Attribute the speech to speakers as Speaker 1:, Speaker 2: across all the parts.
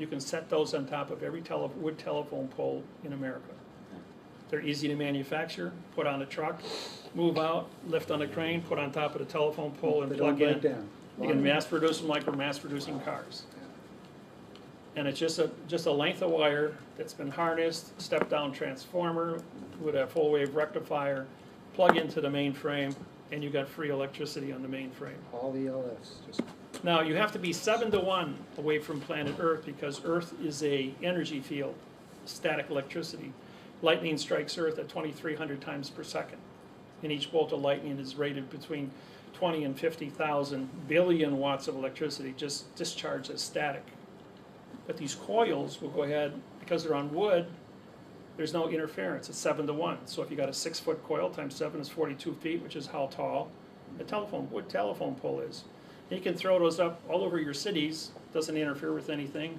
Speaker 1: You can set those on top of every wood telephone pole in America. They're easy to manufacture, put on a truck, move out, lift on a crane, put on top of the telephone pole and
Speaker 2: They
Speaker 1: plug
Speaker 2: don't
Speaker 1: in.
Speaker 2: break down.
Speaker 1: You can mass produce them like we're mass producing cars. And it's just a length of wire that's been harnessed, step down transformer with a full wave rectifier, plug into the mainframe, and you got free electricity on the mainframe.
Speaker 2: All ELFs, just,
Speaker 1: Now, you have to be 7-to-1 away from planet Earth because Earth is a energy field, static electricity. Lightning strikes Earth at 2,300 times per second. And each bolt of lightning is rated between 20 and 50,000 billion watts of electricity just discharged as static. But these coils will go ahead, because they're on wood, there's no interference, it's 7-to-1. So if you got a 6-foot coil times 7 is 42 feet, which is how tall a wood telephone pole is. And you can throw those up all over your cities, doesn't interfere with anything.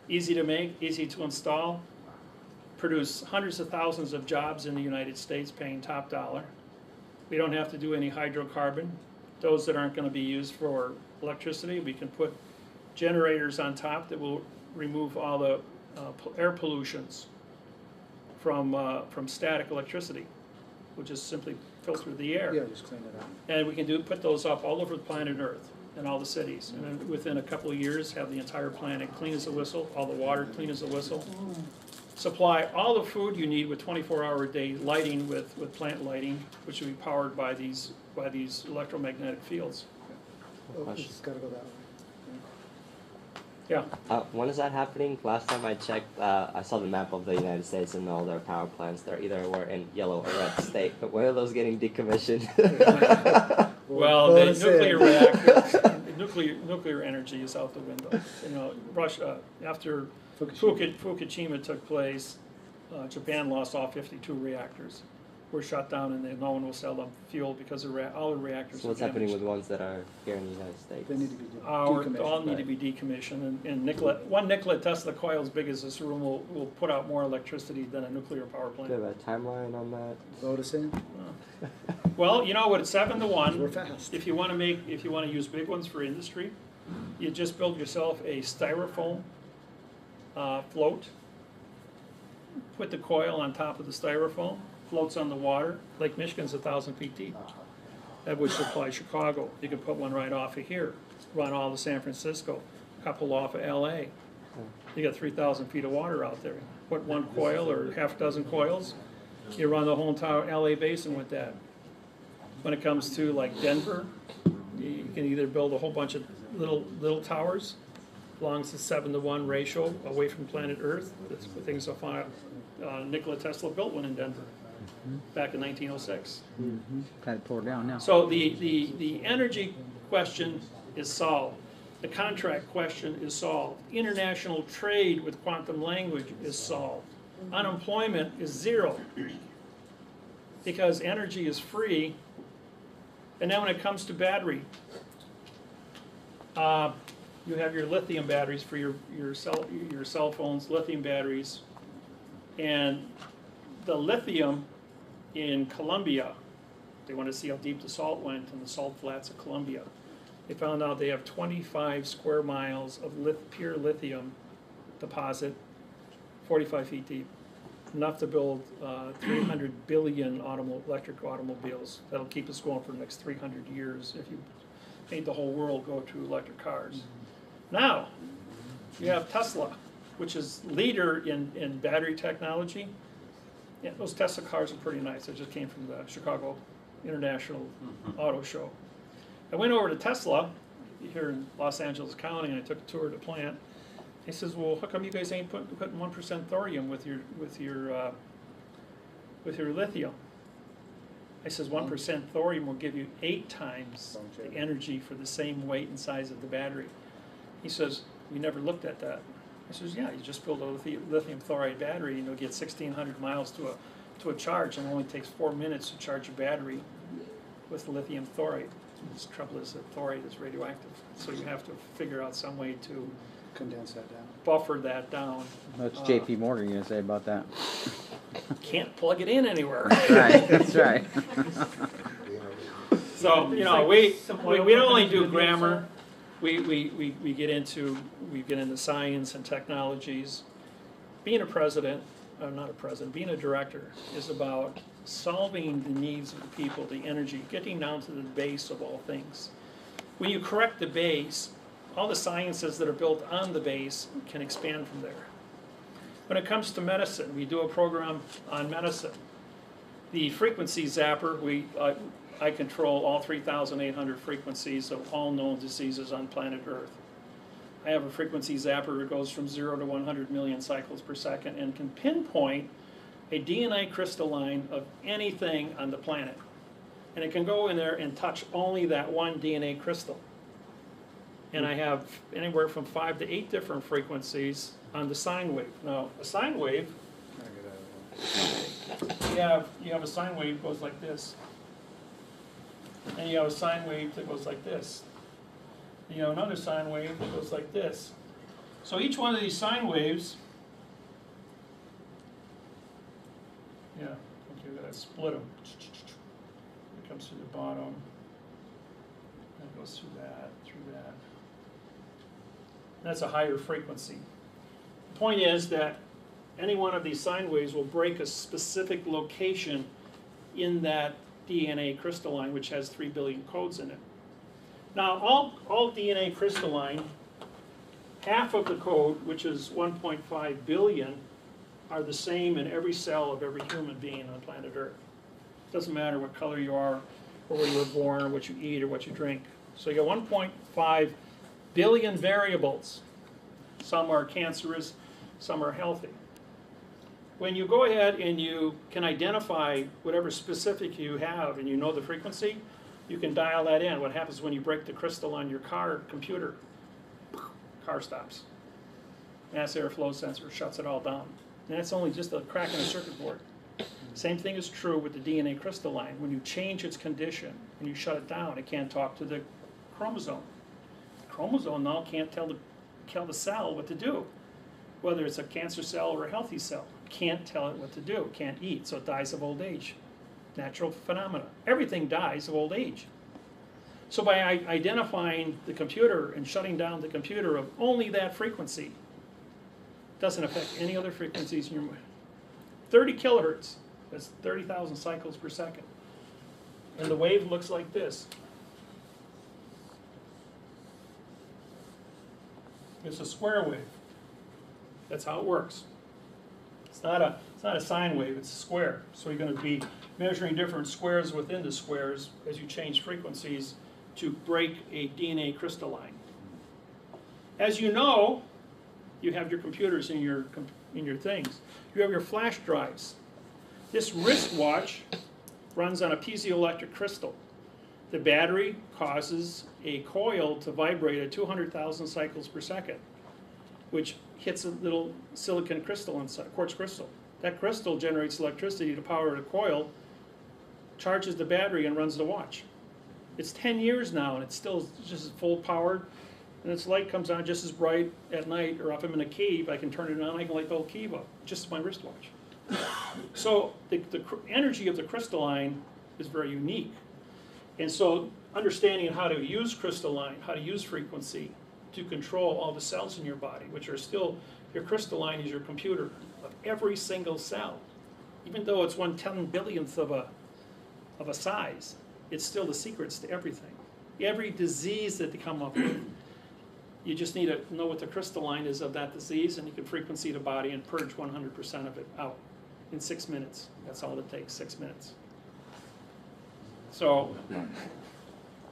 Speaker 1: Easy to make, easy to install, produce hundreds of thousands of jobs in the United States paying top dollar. We don't have to do any hydrocarbon. Those that aren't going to be used for electricity, we can put generators on top that will remove all the air pollutions from static electricity. We'll just simply filter the air.
Speaker 2: yeah, just clean it out.
Speaker 1: And we can put those up all over the planet Earth in all the cities. And then within a couple of years, have the entire planet clean as a whistle, all the water clean as a whistle. Supply all the food you need with 24-hour-a-day lighting with plant lighting, which will be powered by these electromagnetic fields.
Speaker 2: Oh,
Speaker 3: Question.
Speaker 2: it's gotta go that way.
Speaker 1: Yeah.
Speaker 3: When is that happening? Last time I checked, I saw the map of the United States and all their power plants. They're either were in yellow or red state. But when are those getting decommissioned?
Speaker 1: Well, the nuclear reactor, nuclear energy is out the window. You know, Russia, after Fukushima took place, Japan lost all 52 reactors. Were shut down, and then no one will sell them fuel because all the reactors
Speaker 3: So what's
Speaker 1: are
Speaker 3: happening
Speaker 1: damaged.
Speaker 3: with ones that are here in the United States?
Speaker 2: They need to be
Speaker 1: All
Speaker 2: decommissioned.
Speaker 1: need to be decommissioned, and one Nikola Tesla coil as big as this room will put out more electricity than a nuclear power
Speaker 3: Do you
Speaker 1: plant.
Speaker 3: have a timeline on that?
Speaker 2: Vote us in,
Speaker 1: Well, you know what? It's 7-to-1.
Speaker 2: we're fast.
Speaker 1: If you want to use big ones for industry, you just build yourself a styrofoam float. Put the coil on top of the styrofoam. Floats on the water. Lake Michigan's 1,000 feet deep. That would supply Chicago. You could put one right off of here, run all to San Francisco, couple off of LA. You got 3,000 feet of water out there. Put one coil or half a dozen coils. You run the whole entire LA basin with that. When it comes to like Denver, you can either build a whole bunch of little towers, belongs to 7-to-1 ratio away from planet Earth. That's what things will find. Nikola Tesla built one in Denver back in 1906.
Speaker 4: Got it tore down now.
Speaker 1: So the energy question is solved. The contract question is solved. International trade with quantum language is solved. Unemployment is 0 because energy is free. And then when it comes to battery, you have your lithium batteries for your cell phones, lithium batteries, and the lithium in Colombia, they want to see how deep the salt went in the salt flats of Colombia. They found out they have 25 square miles of pure lithium deposit, 45 feet deep, enough to build 300 billion electric automobiles. That'll keep us going for the next 300 years if you made the whole world go to electric cars. Now, you have Tesla, which is leader in battery technology. Yeah, those Tesla cars are pretty nice. They just came from the Chicago International Auto Show. I went over to Tesla here in Los Angeles County, and I took a tour of the plant. He says, "Well, how come you guys ain't putting 1% thorium with your lithium?" I says, 1% thorium will give you 8 times the energy for the same weight and size of the battery. He says, "We never looked at that." I says, "Yeah, you just build a lithium fluoride battery and you'll get 1,600 miles to a charge, and it only takes 4 minutes to charge a battery with lithium fluoride." The trouble is that fluoride is radioactive, so you have to figure out some way to
Speaker 2: Condense that down.
Speaker 1: buffer that down.
Speaker 4: What's J.P. Morgan going to say about that?
Speaker 1: Can't plug it in anywhere.
Speaker 4: Right, that's right.
Speaker 1: So, you know, we don't only do grammar, we get into science and technologies. Being a president, or not a president, being a director is about solving the needs of the people, the energy, getting down to the base of all things. When you correct the base, all the sciences that are built on the base can expand from there. When it comes to medicine, we do a program on medicine. The frequency zapper, I control all 3,800 frequencies of all known diseases on planet Earth. I have a frequency zapper that goes from 0 to 100 million cycles per second and can pinpoint a DNA crystalline of anything on the planet. And it can go in there and touch only that one DNA crystal. And I have anywhere from 5 to 8 different frequencies on the sine wave. Now, a sine wave, you have a sine wave that goes like this. And you have a sine wave that goes like this. And you have another sine wave that goes like this. So each one of these sine waves, yeah, okay, gotta split them. It comes through the bottom, and it goes through that. That's a higher frequency. The point is that any one of these sine waves will break a specific location in that DNA crystalline, which has 3 billion codes in it. Now, all DNA crystalline, half of the code, which is 1.5 billion, are the same in every cell of every human being on planet Earth. It doesn't matter what color you are, or where you were born, or what you eat, or what you drink. So you got 1.5 billion variables. Some are cancerous, some are healthy. When you go ahead and you can identify whatever specific you have and you know the frequency, you can dial that in. What happens when you break the crystal on your car computer? Car stops. Mass airflow sensor shuts it all down. And that's only just a crack in a circuit board. Same thing is true with the DNA crystalline. When you change its condition and you shut it down, it can't talk to the chromosome. The chromosome now can't tell the cell what to do, whether it's a cancer cell or a healthy cell. Can't tell it what to do, can't eat, so it dies of old age. Natural phenomena. Everything dies of old age. So by identifying the computer and shutting down the computer of only that frequency, doesn't affect any other frequencies in your mind. 30 kilohertz, that's 30,000 cycles per second. And the wave looks like this. It's a square wave. That's how it works. It's not a sine wave, it's a square. So you're going to be measuring different squares within the squares as you change frequencies to break a DNA crystalline. As you know, you have your computers in your things. You have your flash drives. This wristwatch runs on a piezoelectric crystal. The battery causes a coil to vibrate at 200,000 cycles per second, which hits a little silicon crystal inside, quartz crystal. That crystal generates electricity to power the coil, charges the battery, and runs the watch. It's 10 years now, and it's still just full powered, and its light comes on just as bright at night, or if I'm in a cave, I can turn it on, I can light the whole cave up, just my wristwatch. So the energy of the crystalline is very unique. And so understanding how to use crystalline, how to use frequency to control all the cells in your body, which are still, your crystalline is your computer of every single cell. Even though it's 1/10 billionth of a size, it's still the secrets to everything. Every disease that they come up with, you just need to know what the crystalline is of that disease, and you can frequency the body and purge 100% of it out in 6 minutes. That's all it takes, 6 minutes. So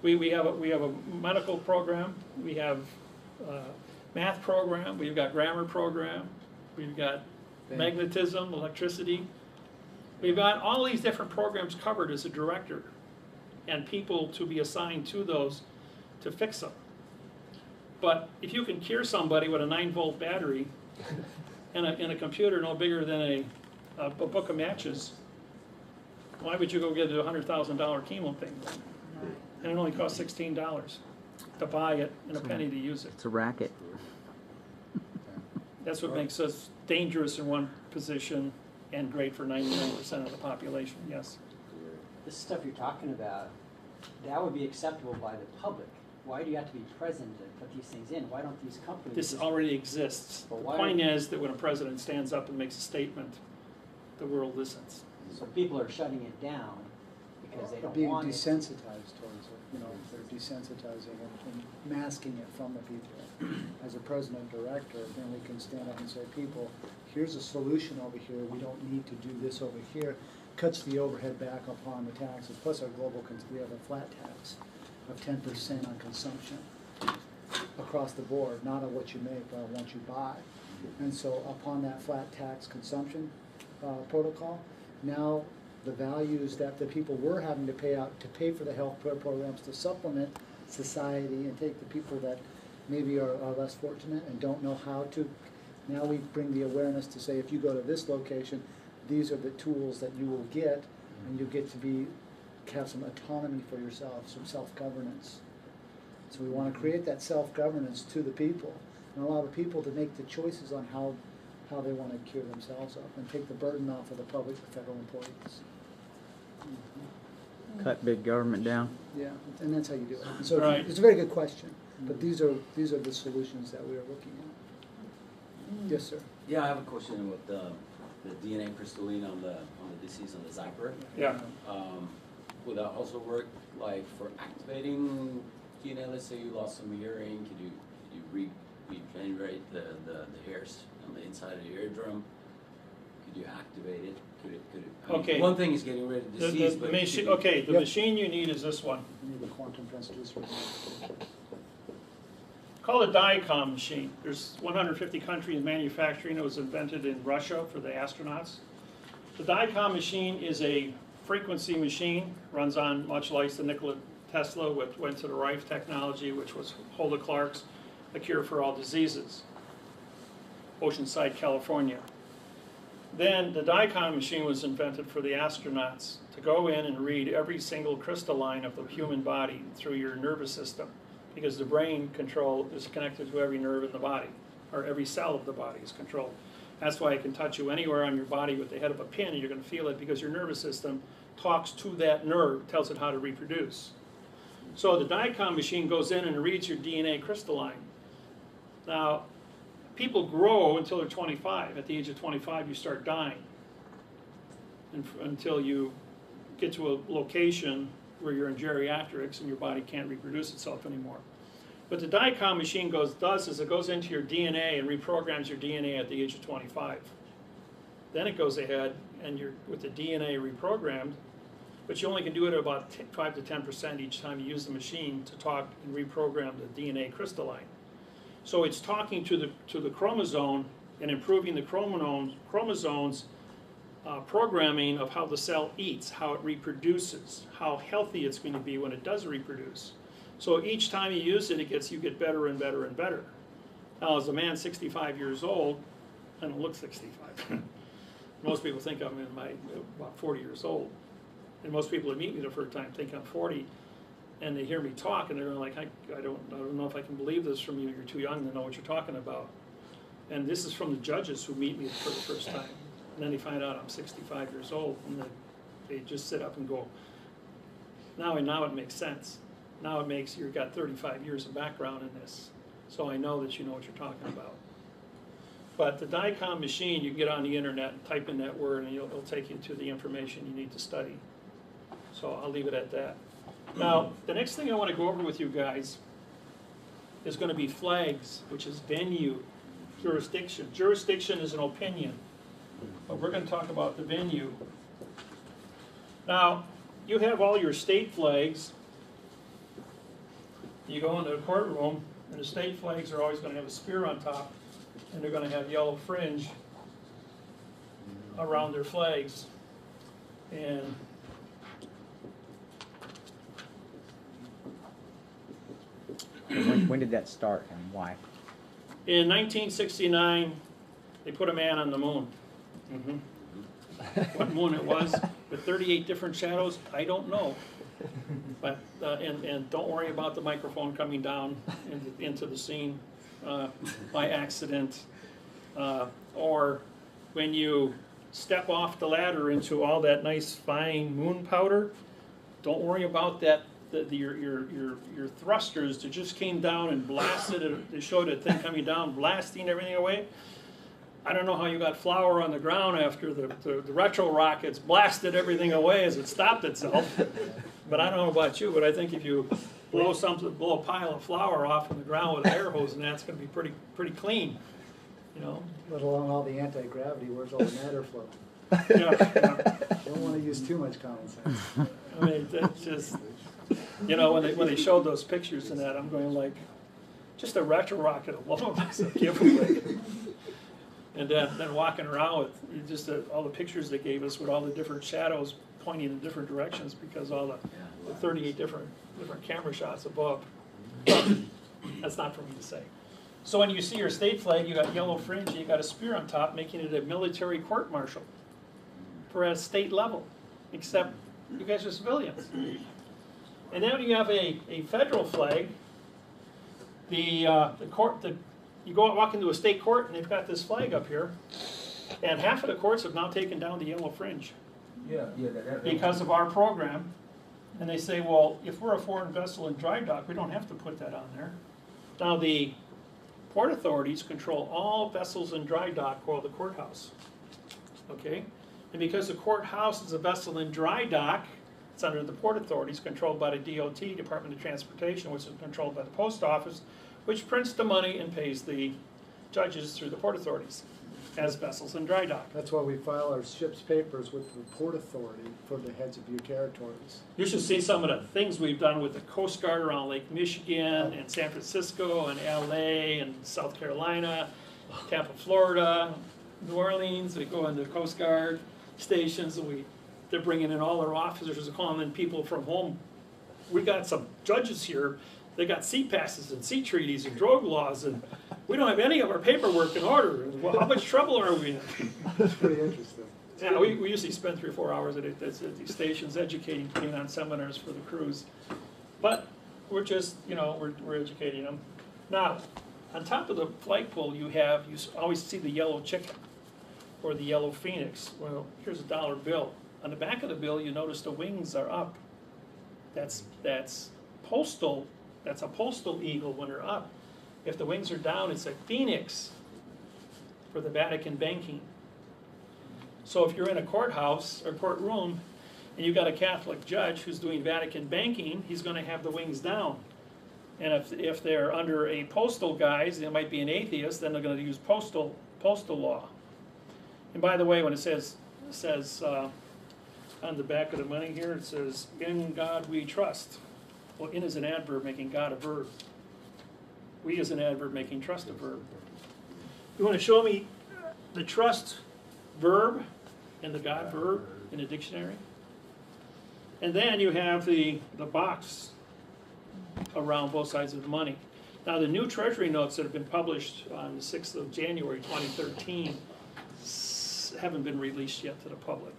Speaker 1: we have a medical program, we have a math program, we've got grammar program, we've got magnetism, electricity. We've got all these different programs covered as a director, and people to be assigned to those to fix them. But if you can cure somebody with a 9-volt battery and a computer no bigger than a book of matches, why would you go get a $100,000 chemo thing? And it only costs $16 to buy it and a penny to use it.
Speaker 4: It's a racket.
Speaker 1: That's what makes us dangerous in one position and great for 99% of the population, yes.
Speaker 5: This stuff you're talking about, that would be acceptable by the public. why do you have to be president to put these things in? Why don't these companies?
Speaker 1: This
Speaker 5: just-
Speaker 1: already exists. The
Speaker 5: But why-
Speaker 1: point is that when a president stands up and makes a statement, the world listens.
Speaker 5: So people are shutting it down because they don't
Speaker 2: Being
Speaker 5: want it.
Speaker 2: desensitized towards it, you know, they're desensitizing it and masking it from the people. As a president director, then we can stand up and say, people, here's a solution over here, we don't need to do this over here. Cuts the overhead back upon the taxes, plus our global, we have a flat tax of 10% on consumption across the board, not on what you make, but on what you buy. And so upon that flat tax consumption protocol, now the values that the people were having to pay out to pay for the health care programs to supplement society and take the people that maybe are less fortunate and don't know how to, now we bring the awareness to say, if you go to this location, these are the tools that you will get, and you get to have some autonomy for yourself, some self-governance. So we want to create that self-governance to the people and allow the people to make the choices on how they want to cure themselves up and take the burden off of the public, the federal employees.
Speaker 4: Cut big government down.
Speaker 2: Yeah, and that's how you do it. And so
Speaker 1: Right.
Speaker 2: it's a very good question, but these are the solutions that we are looking at. Yes, sir.
Speaker 6: Yeah, I have a question about the DNA crystalline on the disease on the zapper.
Speaker 1: Yeah.
Speaker 6: Would that also work like for activating DNA? Let's say you lost some hearing, could you regenerate the hairs on the inside of the eardrum? Could you activate it? Could it? I mean,
Speaker 1: Okay.
Speaker 6: one thing is getting rid of
Speaker 1: The
Speaker 6: disease, but
Speaker 1: machine,
Speaker 6: could
Speaker 1: okay, the
Speaker 2: Yep.
Speaker 1: machine you need is this one.
Speaker 2: We need the quantum transducer.
Speaker 1: Called a DICOM machine. There's 150 countries manufacturing. It was invented in Russia for the astronauts. The DICOM machine is a frequency machine, runs on much like the Nikola Tesla, which went to the Rife technology, which was Hulda Clark's A Cure for All Diseases, Oceanside, California. Then the DICOM machine was invented for the astronauts to go in and read every single crystalline of the human body through your nervous system, because the brain control is connected to every nerve in the body, or every cell of the body is controlled. That's why it can touch you anywhere on your body with the head of a pin, and you're going to feel it because your nervous system talks to that nerve, tells it how to reproduce. So the DICOM machine goes in and reads your DNA crystalline. Now, people grow until they're 25. At the age of 25, you start dying until you get to a location where you're in geriatrics and your body can't reproduce itself anymore. What the DICOM machine does is it goes into your DNA and reprograms your DNA at the age of 25. Then it goes ahead and you're with the DNA reprogrammed, but you only can do it about 5 to 10% each time you use the machine to talk and reprogram the DNA crystalline. So it's talking to the chromosome and improving the chromosomes programming of how the cell eats, how it reproduces, how healthy it's going to be when it does reproduce. So each time you use it, you get better and better and better. Now, as a man 65 years old, I don't look 65. Most people think I'm about 40 years old. And most people that meet me the first time think I'm 40, and they hear me talk, and they're like, I don't know if I can believe this from you. You're too young to know what you're talking about. And this is from the judges who meet me for the first time. And then they find out I'm 65 years old, and they just sit up and go, now it makes sense. Now it makes, you've got 35 years of background in this, so I know that you know what you're talking about. But the DICOM machine, you can get on the internet and type in that word, and it'll take you to the information you need to study. So I'll leave it at that. Now, the next thing I want to go over with you guys is going to be flags, which is venue, jurisdiction. Jurisdiction is an opinion, but we're going to talk about the venue. Now, you have all your state flags. You go into a courtroom, and the state flags are always going to have a spear on top, and they're going to have yellow fringe around their flags. And
Speaker 4: When did that start and why?
Speaker 1: in 1969, they put a man on the moon. What moon it was, with 38 different shadows, I don't know. But and don't worry about the microphone coming down into the scene by accident, or when you step off the ladder into all that nice fine moon powder. Don't worry about that your thrusters that just came down and blasted it. They showed a thing coming down, blasting everything away. I don't know how you got flour on the ground after the retro rockets blasted everything away as it stopped itself. But I don't know about you, but I think if you blow a pile of flour off on the ground with an air hose, and that's going to be pretty clean, you know.
Speaker 2: Let alone all the anti-gravity, where's all the matter flow?
Speaker 1: Yeah.
Speaker 2: Don't wanna use too much common sense.
Speaker 1: I mean, that's just, you know, when they showed those pictures and that, I'm going like, just a retro rocket alone is a giveaway. And then walking around with just all the pictures they gave us with all the different shadows pointing in different directions because all the 38 different camera shots above. That's not for me to say. So when you see your state flag, you got yellow fringe, and you got a spear on top, making it a military court-martial for a state level, except you guys are civilians. And then when you have a federal flag, you go out walk into a state court and they've got this flag up here, and half of the courts have now taken down the yellow fringe because of our program. And they say, well, if we're a foreign vessel in dry dock, we don't have to put that on there. Now the Port authorities control all vessels in dry dock or the courthouse, okay? And because the courthouse is a vessel in dry dock, it's under the Port authorities, controlled by the DOT, Department of Transportation, which is controlled by the Post Office, which prints the money and pays the judges through the Port authorities as vessels in dry dock.
Speaker 2: That's why we file our ship's papers with the Port Authority for the heads of your territories.
Speaker 1: You should see some of the things we've done with the Coast Guard around Lake Michigan and San Francisco and LA and South Carolina, Tampa, Florida, New Orleans. We go into Coast Guard stations and they're bringing in all their officers and calling in people from home. We got some judges here. They got sea passes and sea treaties and drug laws, and we don't have any of our paperwork in order. Well, how much trouble are we in?
Speaker 2: It's pretty interesting.
Speaker 1: Yeah, we usually spend 3 or 4 hours at these stations educating, putting on seminars for the crews. But we're just, you know, we're educating them. Now, on top of the flagpole you always see the yellow chicken or the yellow phoenix. Well, here's a dollar bill. On the back of the bill, you notice the wings are up. That's postal. That's a postal eagle when they're up. If the wings are down, it's a phoenix for the Vatican banking. So if you're in a courthouse or courtroom and you've got a Catholic judge who's doing Vatican banking, he's going to have the wings down. And if they're under a postal guise, they might be an atheist, then they're going to use postal law. And by the way, when it says on the back of the money here, it says, "In God we trust." Well, in is an adverb making God a verb. We is an adverb making trust a verb. You want to show me the trust verb and the God verb in a dictionary? And then you have the box around both sides of the money. Now the new Treasury notes that have been published on the 6th of January 2013 haven't been released yet to the public.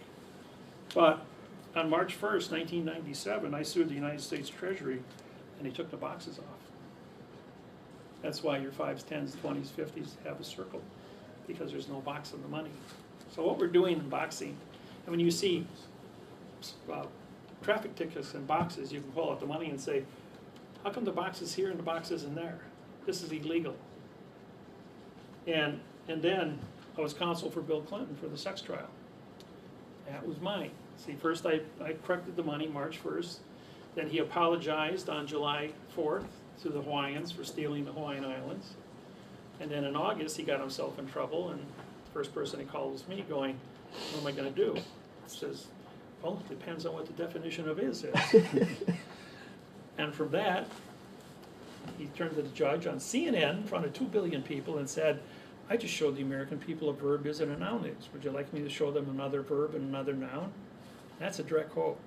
Speaker 1: But on March 1st, 1997, I sued the United States Treasury and they took the boxes off. That's why your 5s, 10s, 20s, 50s have a circle, because there's no box of the money. So what we're doing in boxing, and when you see traffic tickets and boxes, you can pull out the money and say, how come the box is here and the box isn't there? This is illegal. And then I was counsel for Bill Clinton for the sex trial. That was mine. See, first I corrected the money March 1st. Then he apologized on July 4th to the Hawaiians for stealing the Hawaiian Islands. And then in August, he got himself in trouble, and the first person he called was me going, what am I going to do? He says, well, it depends on what the definition of is. And from that, he turned to the judge on CNN in front of 2 billion people and said, I just showed the American people a verb is and a noun is. Would you like me to show them another verb and another noun? That's a direct quote.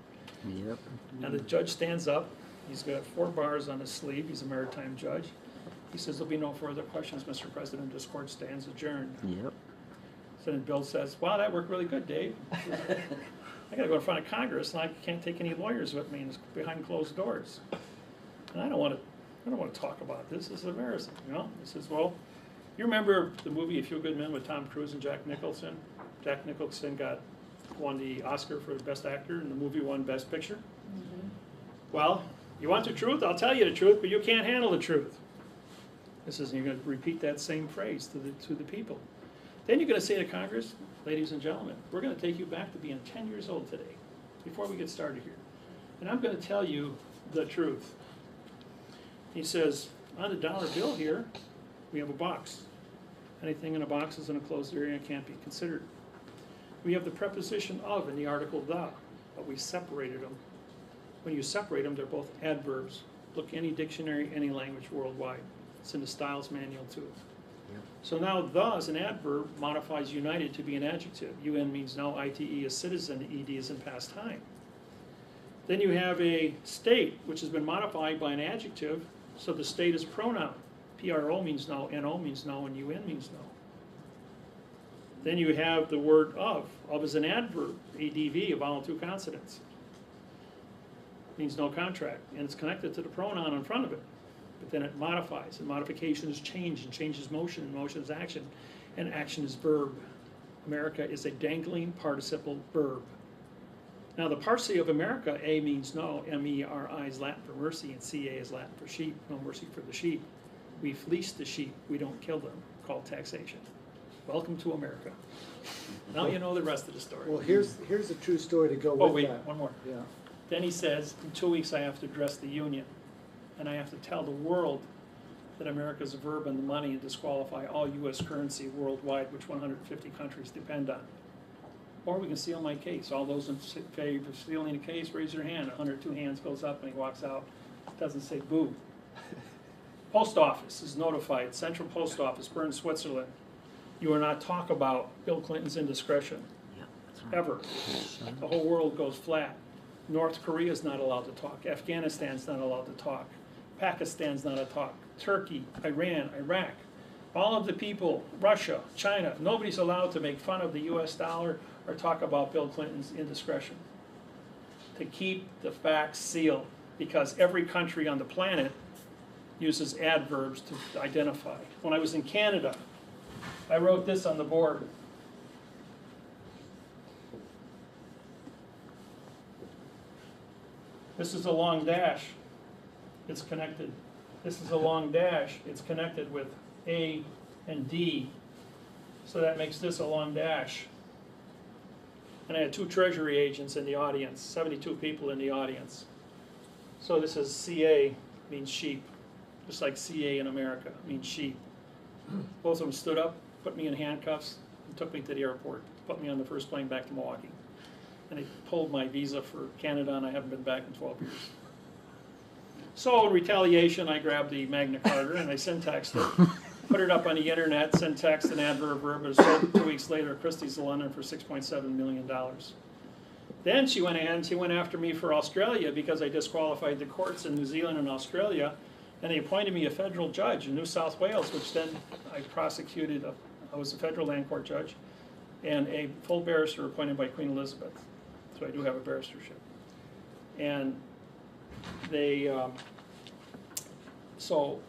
Speaker 4: Yep.
Speaker 1: And the judge stands up. He's got 4 bars on his sleeve. He's a maritime judge. He says, there'll be no further questions, Mr. President. This court stands adjourned.
Speaker 4: Yep.
Speaker 1: So then Bill says, wow, that worked really good, Dave. I got to go in front of Congress, and I can't take any lawyers with me, and it's behind closed doors. And I don't want to talk about this. This is embarrassing, you know? He says, well, you remember the movie A Few Good Men with Tom Cruise and Jack Nicholson? Jack Nicholson won the Oscar for Best Actor, and the movie won Best Picture. Mm-hmm. Well, You want the truth? I'll tell you the truth, but you can't handle the truth. This is, you're going to repeat that same phrase to the people. Then you're going to say to Congress, ladies and gentlemen, we're going to take you back to being 10 years old today, before we get started here. And I'm going to tell you the truth. He says, on the dollar bill here, we have a box. Anything in a box is in a closed area and can't be considered. We have the preposition of in the article the, but we separated them. When you separate them, they're both adverbs. Look any dictionary, any language worldwide. It's in the Styles Manual too. So now the as an adverb modifies united to be an adjective. UN means now, ITE is citizen, ED is in past time. Then you have a state, which has been modified by an adjective, so the state is pronoun. PRO means no, NO means no, and UN means no. Then you have the word of. Of is an adverb, ADV, a vowel two consonants. Means no contract, and it's connected to the pronoun in front of it. But then it modifies, and modification is change, and change is motion, and motion is action, and action is verb. America is a dangling participle verb. Now the parsing of America, A means no, M-E-R-I is Latin for mercy, and C-A is Latin for sheep, no mercy for the sheep. We fleece the sheep, we don't kill them, called taxation. Welcome to America. Now you know the rest of the story.
Speaker 2: Well, here's a true story to go with
Speaker 1: Oh wait,
Speaker 2: that.
Speaker 1: one more.
Speaker 2: Yeah.
Speaker 1: Then he says, in 2 weeks I have to address the union, and I have to tell the world that America's a verb and the money and disqualify all U.S. currency worldwide, which 150 countries depend on. Or we can seal my case. All those in favor of sealing the case, raise your hand. 102 hands goes up and he walks out. Doesn't say boo. Post office is notified. Central Post Office, Bern, Switzerland. You are not talk about Bill Clinton's indiscretion. Ever. The whole world goes flat. North Korea is not allowed to talk. Afghanistan's not allowed to talk. Pakistan's not allowed to talk. Turkey, Iran, Iraq. All of the people, Russia, China, nobody's allowed to make fun of the US dollar or talk about Bill Clinton's indiscretion. To keep the facts sealed, because every country on the planet uses adverbs to identify. When I was in Canada, I wrote this on the board. This is a long dash, it's connected. This is a long dash, it's connected with A and D. So that makes this a long dash. And I had 2 Treasury agents in the audience, 72 people in the audience. So this is CA, means sheep, just like CA in America, means sheep. Both of them stood up, put me in handcuffs, and took me to the airport, put me on the first plane back to Milwaukee. And they pulled my visa for Canada, and I haven't been back in 12 years. So in retaliation, I grabbed the Magna Carta and I syntaxed it, put it up on the internet, syntaxed an adverb verb, and sold it 2 weeks later at Christie's of London for $6.7 million. Then she went ahead and she went after me for Australia because I disqualified the courts in New Zealand and Australia, and they appointed me a federal judge in New South Wales, which then I prosecuted. I was a federal land court judge, and a full barrister appointed by Queen Elizabeth. So I do have a barristership. And they, so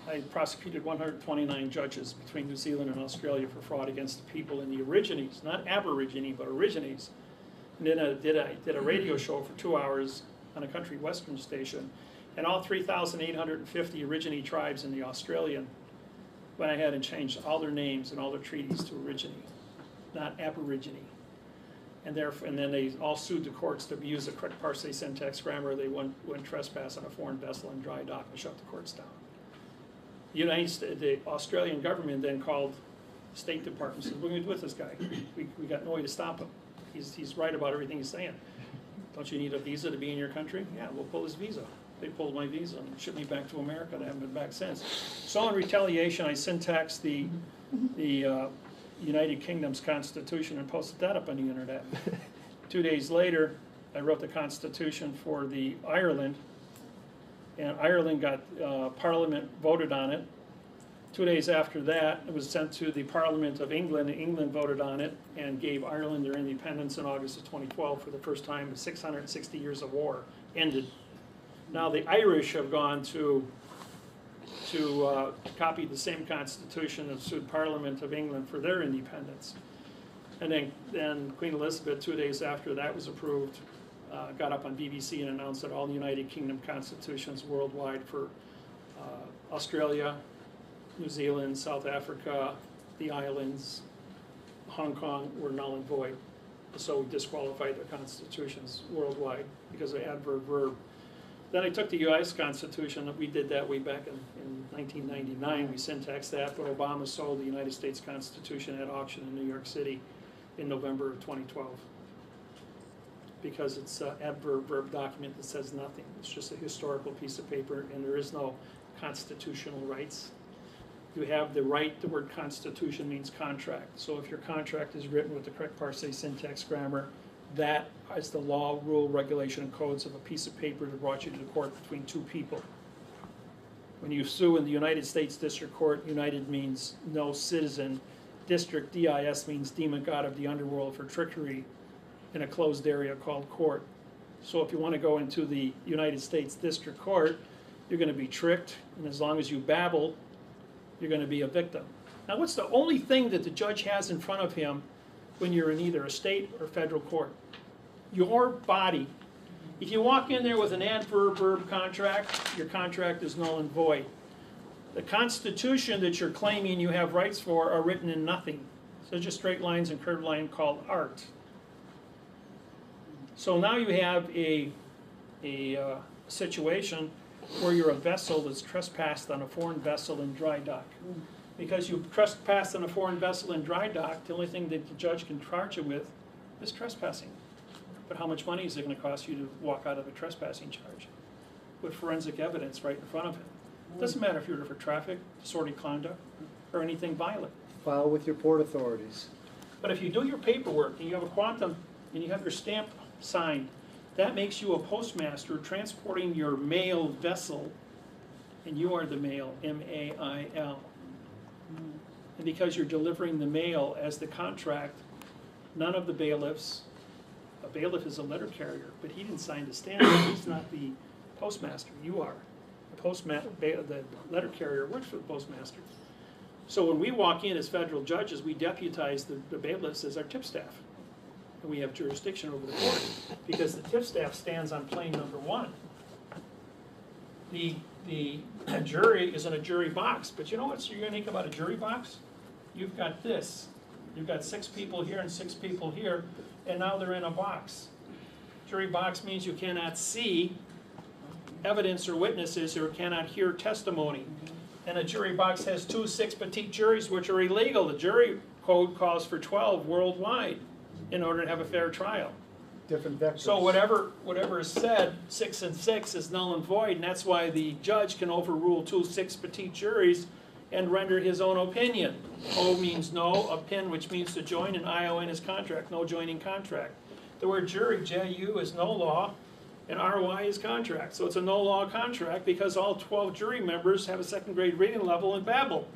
Speaker 1: I prosecuted 129 judges between New Zealand and Australia for fraud against the people in the Aborigines, not Aborigine, but Origines. And then I did a radio show for 2 hours on a country western station, and all 3,850 Aborigine tribes in the Australian went ahead and changed all their names and all their treaties to Aborigine, not Aborigine. And then they all sued the courts to use the correct parsing, syntax, grammar. They went trespass on a foreign vessel in dry dock and shut the courts down. The Australian government then called the State Department and said, "What are we going to do with this guy? We got no way to stop him. He's right about everything he's saying. Don't you need a visa to be in your country? Yeah, we'll pull his visa." They pulled my visa and shipped me back to America, and I haven't been back since. So in retaliation, I syntaxed the United Kingdom's Constitution and posted that up on the internet. 2 days later, I wrote the Constitution for the Ireland, and Ireland got, Parliament voted on it. 2 days after that, it was sent to the Parliament of England, and England voted on it and gave Ireland their independence in August of 2012 for the first time in 660 years of war ended. Now the Irish have gone to copy the same constitution and sued Parliament of England for their independence. And then Queen Elizabeth, 2 days after that was approved, got up on BBC and announced that all the United Kingdom constitutions worldwide for Australia, New Zealand, South Africa, the islands, Hong Kong were null and void. So we disqualified their constitutions worldwide because of adverb verb. Then I took the US Constitution, we did that way back in 1999, we syntaxed that, but Obama sold the United States Constitution at auction in New York City in November of 2012. Because it's an adverb verb document that says nothing. It's just a historical piece of paper and there is no constitutional rights. You have the right, the word constitution means contract. So if your contract is written with the correct parsing, syntax, grammar, that is the law, rule, regulation, and codes of a piece of paper that brought you to the court between two people. When you sue in the United States District Court, United means no citizen. District, DIS, means demon god of the underworld for trickery in a closed area called court. So if you want to go into the United States District Court, you're going to be tricked, and as long as you babble, you're going to be a victim. Now, what's the only thing that the judge has in front of him when you're in either a state or federal court? Your body. If you walk in there with an adverb verb contract, your contract is null and void. The Constitution that you're claiming you have rights for are written in nothing. So just straight lines and curved line called art. So now you have a situation where you're a vessel that's trespassed on a foreign vessel in dry dock. Because you trespassed on a foreign vessel in dry dock, the only thing that the judge can charge you with is trespassing. But how much money is it going to cost you to walk out of a trespassing charge with forensic evidence right in front of him? It doesn't matter if you're there for traffic, disorderly conduct, or anything violent.
Speaker 2: File with your port authorities.
Speaker 1: But if you do your paperwork and you have a quantum and you have your stamp signed, that makes you a postmaster transporting your mail vessel, and you are the mail, M-A-I-L. And because you're delivering the mail as the contract, none of the bailiffs, a bailiff is a letter carrier, but he didn't sign the stamp, he's not the postmaster, you are. The letter carrier works for the postmaster. So when we walk in as federal judges, we deputize the bailiffs as our tip staff. And we have jurisdiction over the court because the tip staff stands on plane number one. The jury is in a jury box, but you know what's unique about a jury box? You've got this. You've got 6 people here and 6 people here, and now they're in a box. Jury box means you cannot see evidence or witnesses or cannot hear testimony. And a jury box has 2 6-petite juries, which are illegal. The jury code calls for 12 worldwide in order to have a fair trial.
Speaker 2: Different vectors.
Speaker 1: So whatever is said, 6 and 6 is null and void, and that's why the judge can overrule 2 6-petite juries and render his own opinion. O means no, a pin, which means to join, and ION is contract, no joining contract. The word jury, J-U, is no law, and RY is contract. So it's a no law contract because all 12 jury members have a 2nd grade reading level and babble,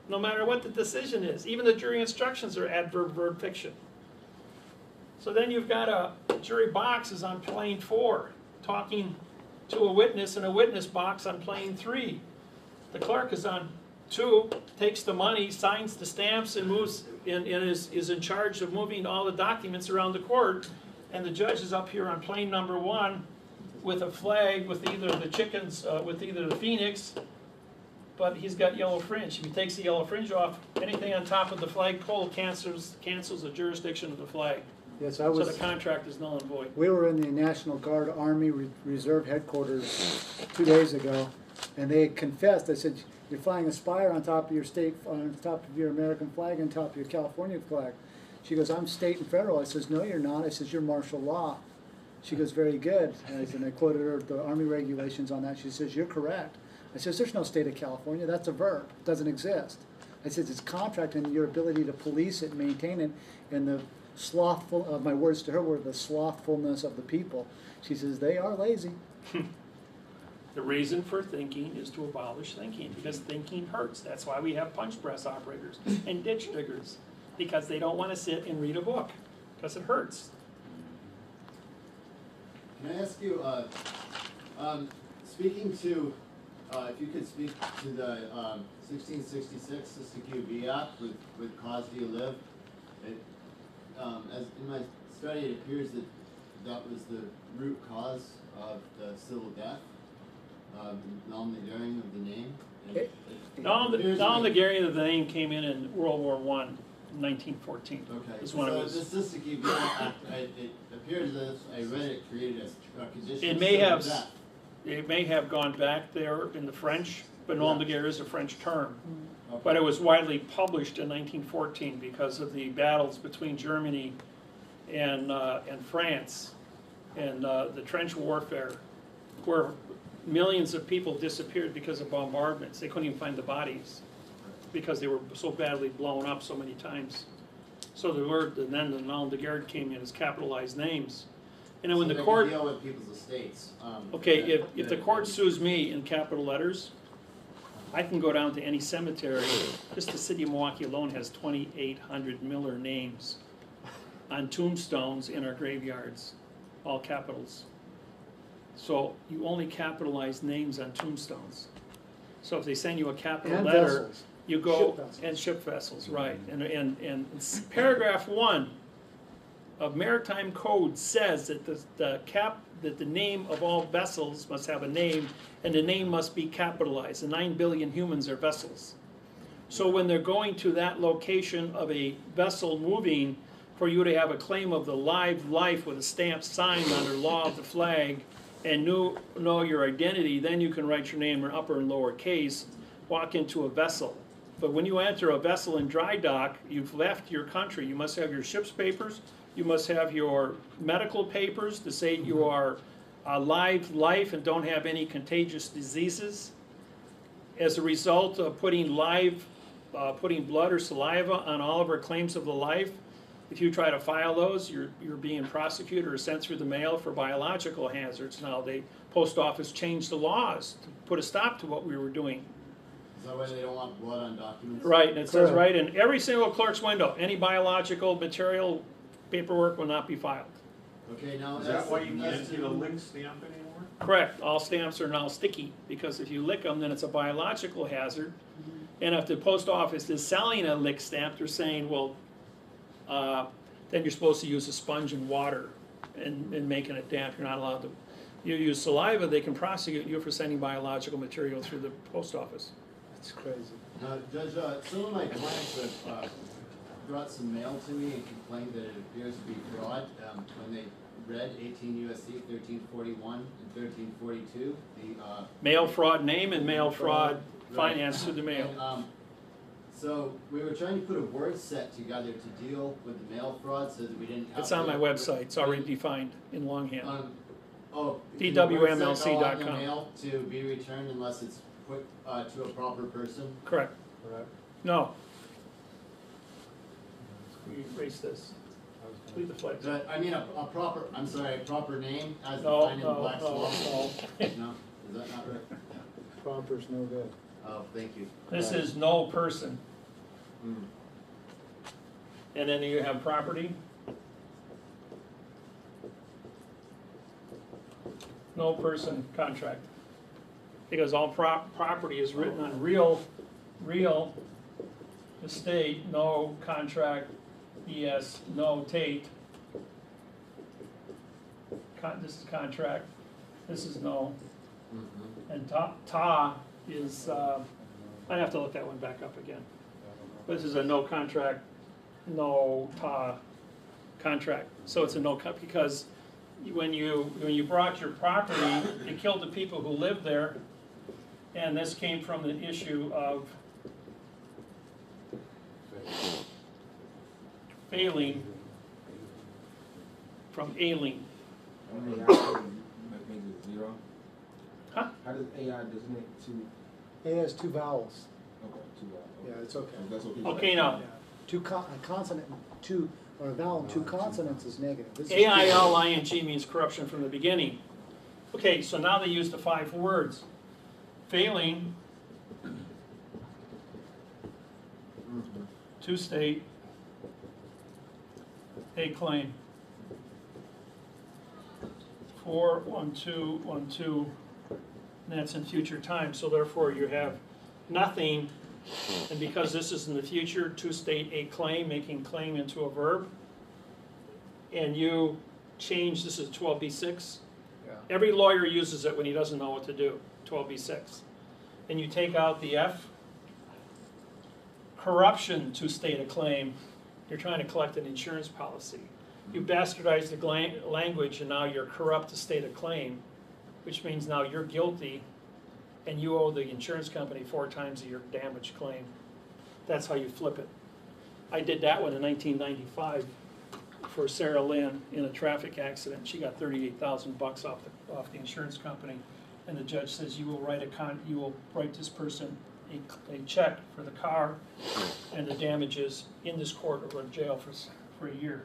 Speaker 1: no matter what the decision is. Even the jury instructions are adverb verb fiction. So then you've got a jury box is on plane 4, talking to a witness in a witness box on plane 3. The clerk is on 2, takes the money, signs the stamps, and moves and is in charge of moving all the documents around the court. And the judge is up here on plane number 1 with a flag with either the chickens, with either the phoenix, but he's got yellow fringe. If he takes the yellow fringe off, anything on top of the flagpole cancels the jurisdiction of the flag.
Speaker 2: Yes,
Speaker 1: So the contract is null and void.
Speaker 2: We were in the National Guard Army Reserve headquarters 2 days ago, and they confessed. I said, "You're flying a spire on top of your state, on top of your American flag, on top of your California flag." She goes, "I'm state and federal." I says, "No, you're not." I says, "You're martial law." She goes, "Very good." And I quoted her the Army regulations on that. She says, "You're correct." I says, "There's no state of California. That's a verb. It doesn't exist." I says, "It's contract and your ability to police it, maintain it, and the slothful, my words to her were the slothfulness of the people." She says, "They are lazy."
Speaker 1: The reason for thinking is to abolish thinking, because thinking hurts. That's why we have punch press operators and ditch diggers, because they don't want to sit and read a book, because it hurts.
Speaker 7: Can I ask you, speaking to, if you could speak to the 1666 Siskiyou V Act with Cause Do You Live? As in my study, it appears that that was the root cause of the civil death, non-Nagarian of the name. And it appears to me-
Speaker 1: Non-Nagarian of the name came in World War I, 1914.
Speaker 7: Okay,
Speaker 1: Is
Speaker 7: so
Speaker 1: when it was.
Speaker 7: this Siskiyou Act, it appears as I read it created a condition
Speaker 1: It
Speaker 7: of
Speaker 1: may
Speaker 7: civil
Speaker 1: have,
Speaker 7: death.
Speaker 1: it may have gone back there in the French, but non-Nagarian is a French term.
Speaker 7: Okay.
Speaker 1: But it was widely published in 1914 because of the battles between Germany and France and the trench warfare, where millions of people disappeared because of bombardments. They couldn't even find the bodies because they were so badly blown up so many times. So the word, and then the non-Nagarian came in as capitalized names. And then when
Speaker 7: So
Speaker 1: the
Speaker 7: they
Speaker 1: court,
Speaker 7: can deal with people's estates.
Speaker 1: okay, if the court sues me in capital letters, I can go down to any cemetery. Just the city of Milwaukee alone has 2,800 Miller names on tombstones in our graveyards, all capitals. So you only capitalize names on tombstones. So if they send you a capital
Speaker 2: And
Speaker 1: letter,
Speaker 2: vessels.
Speaker 1: you go,
Speaker 2: Ship vessels.
Speaker 1: and ship vessels, right. And paragraph 1 of Maritime Code says that that the name of all vessels must have a name, and the name must be capitalized. The 9 billion humans are vessels. So when they're going to that location of a vessel moving, for you to have a claim of the live life with a stamp signed under law of the flag, and know your identity, then you can write your name in upper and lower case, walk into a vessel. But when you enter a vessel in dry dock, you've left your country. You must have your ship's papers. You must have your medical papers to say you are alive life and don't have any contagious diseases. As a result of putting blood or saliva on all of our claims of the life, if you try to file those, you're being prosecuted or sent through the mail for biological hazards. Now, the post office changed the laws to put a stop to what we were doing.
Speaker 7: Is that why they don't want blood on documents?
Speaker 1: Right, and it says
Speaker 2: Correct.
Speaker 1: right in every single clerk's window, any biological material paperwork will not be filed.
Speaker 7: Okay, now
Speaker 8: Is
Speaker 7: that's-
Speaker 8: that why you
Speaker 7: that's
Speaker 8: can't get a lick stamp anymore?
Speaker 1: Correct, all stamps are now sticky, because if you lick them, then it's a biological hazard. And if the post office is selling a lick stamp, they're saying, well, then you're supposed to use a sponge and water and making it damp. You're not allowed to. You use saliva, they can prosecute you for sending biological material through the post office.
Speaker 2: That's crazy.
Speaker 7: Judge, some of my clients have brought some mail to me and complained that it appears to be fraud when they read 18 USC 1341 and 1342. The
Speaker 1: Mail fraud name and mail fraud
Speaker 7: Right.
Speaker 1: finance through the mail.
Speaker 7: And, so we were trying to put a word set together to deal with the mail fraud so that we didn't have.
Speaker 1: It's on
Speaker 7: to-
Speaker 1: my website, it's already defined in longhand.
Speaker 7: Oh. can the word set go on the
Speaker 1: DWMLC.com.
Speaker 7: mail to be returned unless it's put to a proper person?
Speaker 1: Correct.
Speaker 2: Correct.
Speaker 1: No. We erase this. Leave the flags.
Speaker 7: But, I mean, a proper name as
Speaker 1: No,
Speaker 7: defined in
Speaker 1: no,
Speaker 7: Black's
Speaker 1: no,
Speaker 7: law?
Speaker 1: no.
Speaker 7: No, is that not right?
Speaker 2: Proper's no good.
Speaker 7: Oh, thank you.
Speaker 1: This is no person.
Speaker 7: Mm.
Speaker 1: And then you have property. No person contract. Because all property is written on real estate, no contract, ES, no Tate. This is contract, this is no,
Speaker 7: Mhm.
Speaker 1: and ta is, I have to look that one back up again. But this is a no contract, no ta contract, so it's a no because when you brought your property, you killed the people who lived there, and this came from the issue of failing from ailing.
Speaker 9: That means it's zero.
Speaker 1: Huh?
Speaker 9: How does AI designate two?
Speaker 2: A has two vowels.
Speaker 9: Okay, two.
Speaker 2: Yeah, it's okay.
Speaker 9: So that's okay.
Speaker 1: Okay, now,
Speaker 2: Yeah. A consonant and two, or a vowel and two consonants is negative. This is
Speaker 1: AILING means corruption from the beginning. Okay, so now they use the 5 words. Failing to state a claim. 41212, and that's in future time, so therefore you have nothing, and because this is in the future, to state a claim, making claim into a verb, and you change, this is 12B6.
Speaker 2: Yeah.
Speaker 1: Every lawyer uses it when he doesn't know what to do, 12B6. And you take out the F, corruption to state a claim. You're trying to collect an insurance policy. You bastardize the language and now you're corrupt to state a claim, which means now you're guilty and you owe the insurance company 4 times your damage claim. That's how you flip it. I did that one in 1995 for Sarah Lynn in a traffic accident. She got $38,000 off the insurance company, and the judge says you will write this person a check for the car and the damages in this court or go to jail for a year.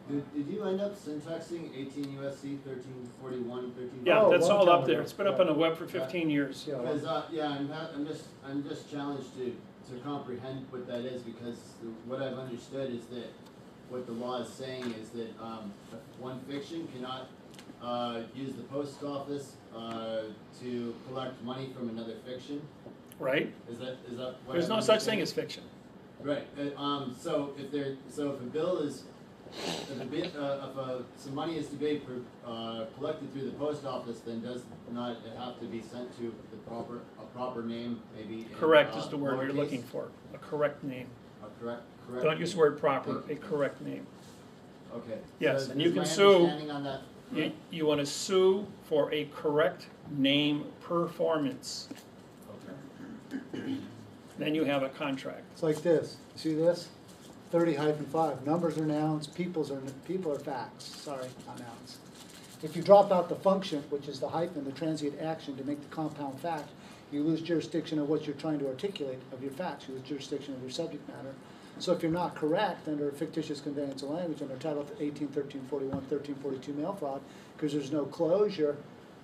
Speaker 7: Did you end up syntaxing 18 USC 1341, 13?
Speaker 1: Yeah,
Speaker 2: Oh,
Speaker 1: that's
Speaker 2: long
Speaker 1: all
Speaker 2: time
Speaker 1: up there.
Speaker 2: ago.
Speaker 1: It's been up on the web for 15 years.
Speaker 2: Yeah,
Speaker 7: Because, I'm just challenged to comprehend what that is, because what I've understood is that what the law is saying is that, one fiction cannot, use the post office, to collect money from another fiction.
Speaker 1: Right?
Speaker 7: Is that what?
Speaker 1: There's
Speaker 7: I'm
Speaker 1: no such thing
Speaker 7: understanding?
Speaker 1: as fiction.
Speaker 7: Right, so if a bill is, some money is to be collected through the post office, then does not it have to be sent to a proper name, maybe? in,
Speaker 1: Correct is the word you're
Speaker 7: lowercase?
Speaker 1: looking for, a correct name.
Speaker 7: A correct.
Speaker 1: Don't use the word proper, a correct name.
Speaker 7: Okay.
Speaker 1: Yes,
Speaker 7: So
Speaker 1: and you
Speaker 7: is
Speaker 1: can
Speaker 7: my
Speaker 1: sue.
Speaker 7: understanding on that
Speaker 1: You want to sue for a correct name performance.
Speaker 7: Okay.
Speaker 1: Then you have a contract.
Speaker 2: It's like this, see this? 30-5, numbers are nouns, people are facts, sorry, not nouns. If you drop out the function, which is the hyphen, the transient action to make the compound fact, you lose jurisdiction of what you're trying to articulate of your facts, you lose jurisdiction of your subject matter. So if you're not correct under fictitious conveyance of language under Title 18, 1341, 1342 mail fraud, because there's no closure,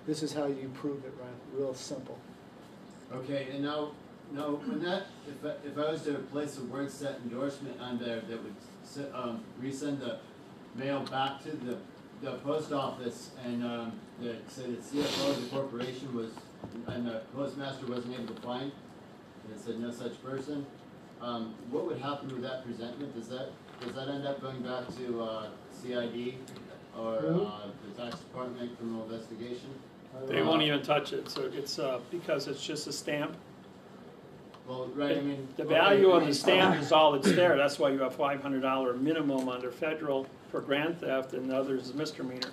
Speaker 2: this is how you prove it, right? Real simple.
Speaker 7: Okay, and now, when that, if I was to place a word set endorsement on there that would resend the mail back to the post office and that said the CFO of the corporation was, and the postmaster wasn't able to find, and it said no such person, what would happen with that presentment? Does that end up going back to CID or the tax department criminal investigation?
Speaker 1: They won't even touch it, so it's because it's just a stamp.
Speaker 7: Well, right, I mean.
Speaker 1: The
Speaker 7: okay,
Speaker 1: value of the
Speaker 7: I-
Speaker 1: stamp is all that's there. That's why you have $500 minimum under federal for grand theft, and the others is misdemeanor.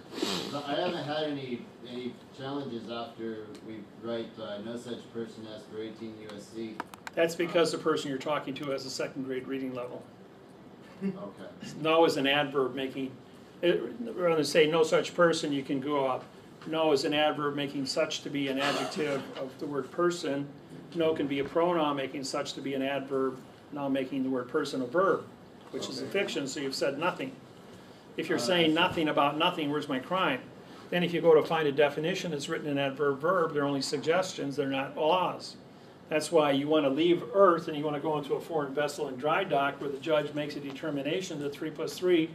Speaker 7: I haven't had any challenges after we write no such person as for 18 USC.
Speaker 1: That's because the person you're talking to has a 2nd grade reading level.
Speaker 7: Okay.
Speaker 1: No is an adverb making, rather than say no such person, you can go up. No is an adverb making such to be an adjective of the word person. No can be a pronoun making such to be an adverb, now making the word person a verb, which is a
Speaker 7: Okay.
Speaker 1: fiction, so you've said nothing. If you're saying nothing about nothing, where's my crime? Then if you go to find a definition that's written in adverb verb, they're only suggestions, they're not laws. That's why you want to leave Earth and you want to go into a foreign vessel and dry dock where the judge makes a determination that 3 + 3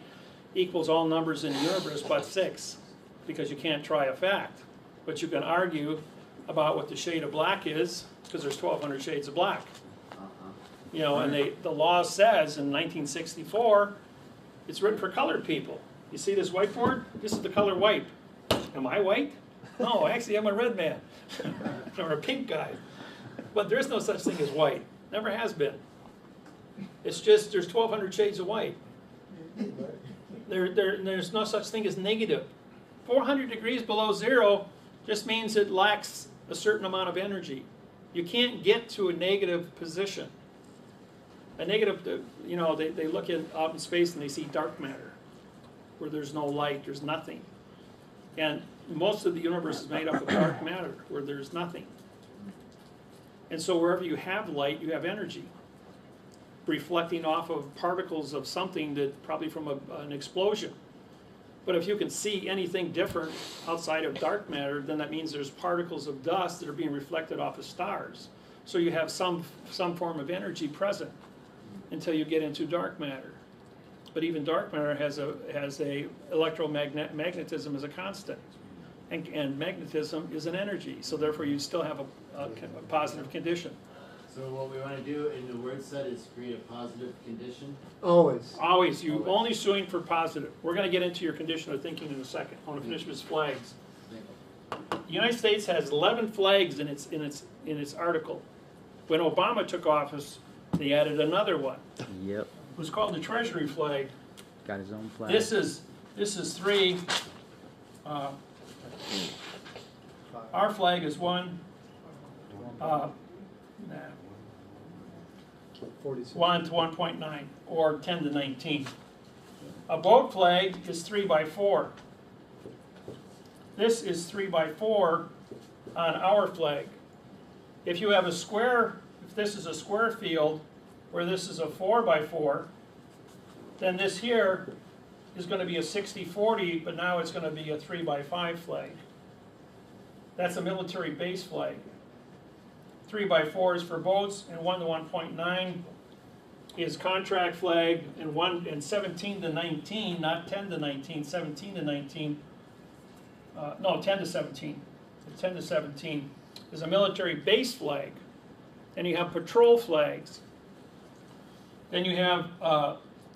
Speaker 1: equals all numbers in the universe but 6, because you can't try a fact. But you can argue about what the shade of black is, because there's 1,200 shades of black. You know, and the law says in 1964, it's written for colored people. You see this whiteboard? This is the color white. Am I white? No, actually I'm a red man, or a pink guy. But there is no such thing as white. Never has been. It's just there's 1,200 shades of white. There's no such thing as negative. 400 degrees below zero just means it lacks a certain amount of energy. You can't get to a negative position. A negative, you know, they look out in space and they see dark matter, where there's no light, there's nothing. And most of the universe is made up of dark matter, where there's nothing. And so wherever you have light, you have energy, reflecting off of particles of something that probably from an explosion. But if you can see anything different outside of dark matter, then that means there's particles of dust that are being reflected off of stars. So you have some form of energy present until you get into dark matter. But even dark matter has a electromagnetism as a constant, and magnetism is an energy. So therefore, you still have a positive condition.
Speaker 7: So what we wanna do in the word set is create a positive condition.
Speaker 2: Always.
Speaker 1: Always, you
Speaker 7: Always.
Speaker 1: only suing for positive. We're gonna get into your condition of thinking in a second. I wanna finish with flags. The United States has 11 flags in its article. When Obama took office, they added another one.
Speaker 4: Yep.
Speaker 1: It was called the Treasury flag.
Speaker 4: Got his own flag.
Speaker 1: This is 3. Our flag is 1.
Speaker 2: 46.
Speaker 1: 1 to 1.9 or 10 to 19. A boat flag is 3 by 4. This is 3 by 4 on our flag. If you have a square, if this is a square field where this is a 4 by 4, then this here is going to be a 60-40, but now it's going to be a 3 by 5 flag. That's a military base flag. 3 by 4 is for boats, and 1 to 1.9 is contract flag, and 17 to 19, not 10 to 19, 17 to 19. No, 10 to 17. 10 to 17 is a military base flag. And you have patrol flags. Then you have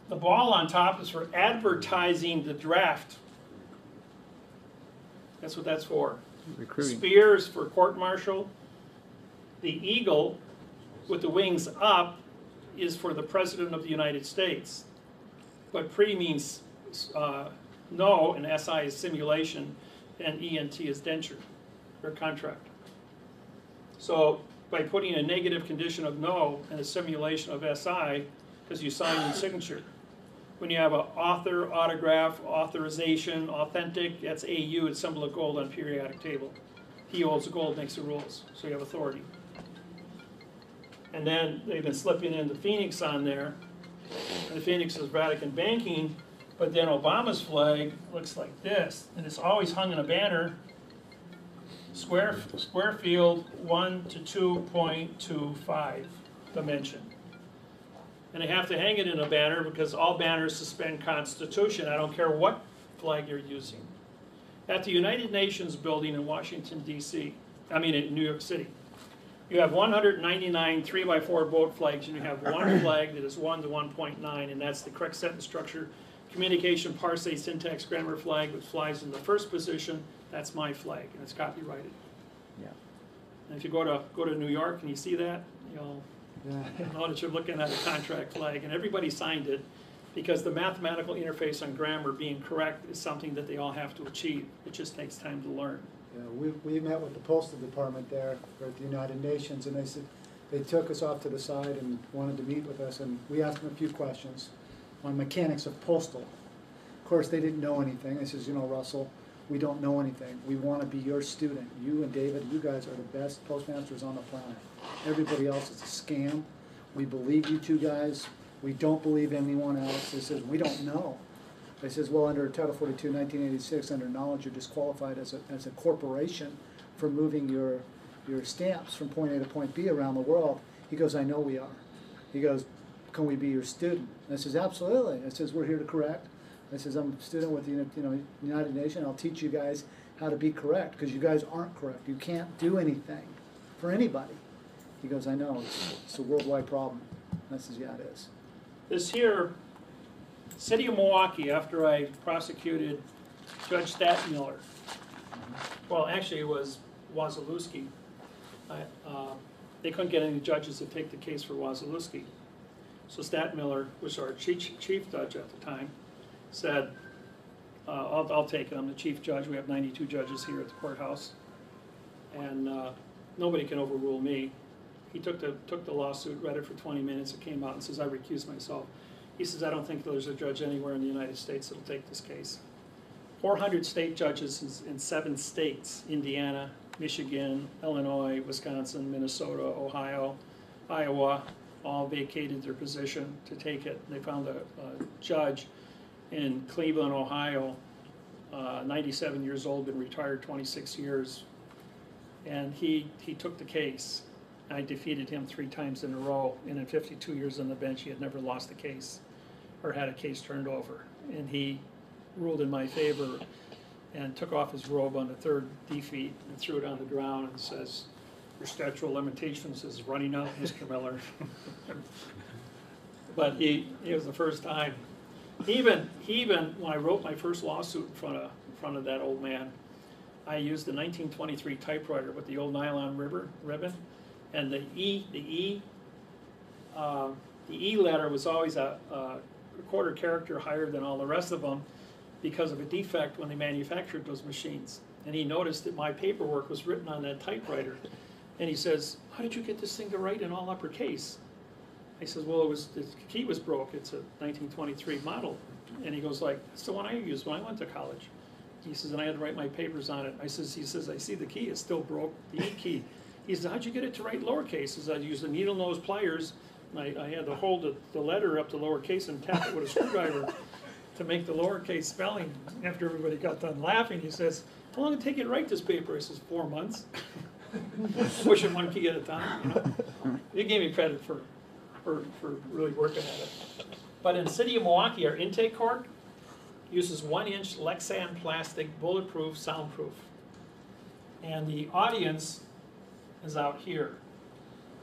Speaker 1: the ball on top is for advertising the draft. That's what that's for.
Speaker 4: Recruiting.
Speaker 1: Spears for court-martial. The eagle with the wings up is for the President of the United States. But pre means no, and SI is simulation, and ENT is denture, or contract. So by putting a negative condition of no and a simulation of SI, because you sign your signature. When you have an author, autograph, authorization, authentic, that's AU, it's symbol of gold on periodic table. He holds the gold, makes the rules, so you have authority. And then they've been slipping in the Phoenix on there, and the Phoenix is Vatican banking, but then Obama's flag looks like this, and it's always hung in a banner, square field 1 to 2.25 dimension. And they have to hang it in a banner because all banners suspend Constitution. I don't care what flag you're using. At the United Nations building in Washington, D.C., I mean in New York City, you have 199 3x4 boat flags, and you have one flag that is 1 to 1.9, and that's the correct sentence structure, communication, parse, syntax, grammar flag, which flies in the first position. That's my flag, and it's copyrighted.
Speaker 4: Yeah.
Speaker 1: And if you go to New York and you see that, you'll know that you're looking at a contract flag, and everybody signed it because the mathematical interface on grammar being correct is something that they all have to achieve. It just takes time to learn.
Speaker 2: Yeah, we met with the Postal Department there at the United Nations, and they took us off to the side and wanted to meet with us, and we asked them a few questions on mechanics of postal. Of course, they didn't know anything. They says, you know, Russell, we don't know anything. We want to be your student. You and David, you guys are the best postmasters on the planet. Everybody else is a scam. We believe you two guys. We don't believe anyone else. They says, we don't know. They says, well, under Title 42, 1986, under knowledge, you're disqualified as a corporation for moving your stamps from point A to point B around the world. He goes, I know we are. He goes, can we be your student? And I says, absolutely. I says, we're here to correct. I says, I'm a student with the United Nations. I'll teach you guys how to be correct, because you guys aren't correct. You can't do anything for anybody. He goes, I know. It's a worldwide problem. And I says, yeah, it is.
Speaker 1: This here, City of Milwaukee, after I prosecuted Judge Stadtmiller, well, actually it was Wasilewski. They couldn't get any judges to take the case for Wasilewski. So Stadtmiller, was our chief judge at the time, said, I'll take it, I'm the chief judge, we have 92 judges here at the courthouse, and nobody can overrule me. He took the lawsuit, read it for 20 minutes, it came out and says, I recuse myself. He says, I don't think there's a judge anywhere in the United States that'll take this case. 400 state judges in 7 states, Indiana, Michigan, Illinois, Wisconsin, Minnesota, Ohio, Iowa, all vacated their position to take it. They found a judge in Cleveland, Ohio, 97 years old, been retired 26 years, and he took the case. I defeated him 3 times in a row, and in 52 years on the bench, he had never lost a case or had a case turned over. And he ruled in my favor and took off his robe on the 3rd defeat and threw it on the ground and says, Your statute of limitations is running out, Mr. Miller. But it was the first time. He even, when I wrote my first lawsuit in front of that old man, I used the 1923 typewriter with the old nylon ribbon, and the E letter was always a quarter character higher than all the rest of them because of a defect when they manufactured those machines. And he noticed that my paperwork was written on that typewriter. And he says, "How did you get this thing to write in all uppercase?" I says, "Well, the key was broke. It's a 1923 model." And he goes like, "That's the one I used when I went to college." He says, "And I had to write my papers on it." He says, "I see the key is still broke, the E key." He says, "How'd you get it to write lowercase?" He says, "I used the needle nose pliers. And I had to hold the letter up to lowercase and tap it with a screwdriver to make the lowercase spelling." After everybody got done laughing, he says, "How long did it take you to write this paper?" I says, 4 months. Pushing one key at a time, you know. He gave me credit for really working at it. But in the city of Milwaukee, our intake cork uses 1-inch Lexan plastic, bulletproof, soundproof. And the audience is out here.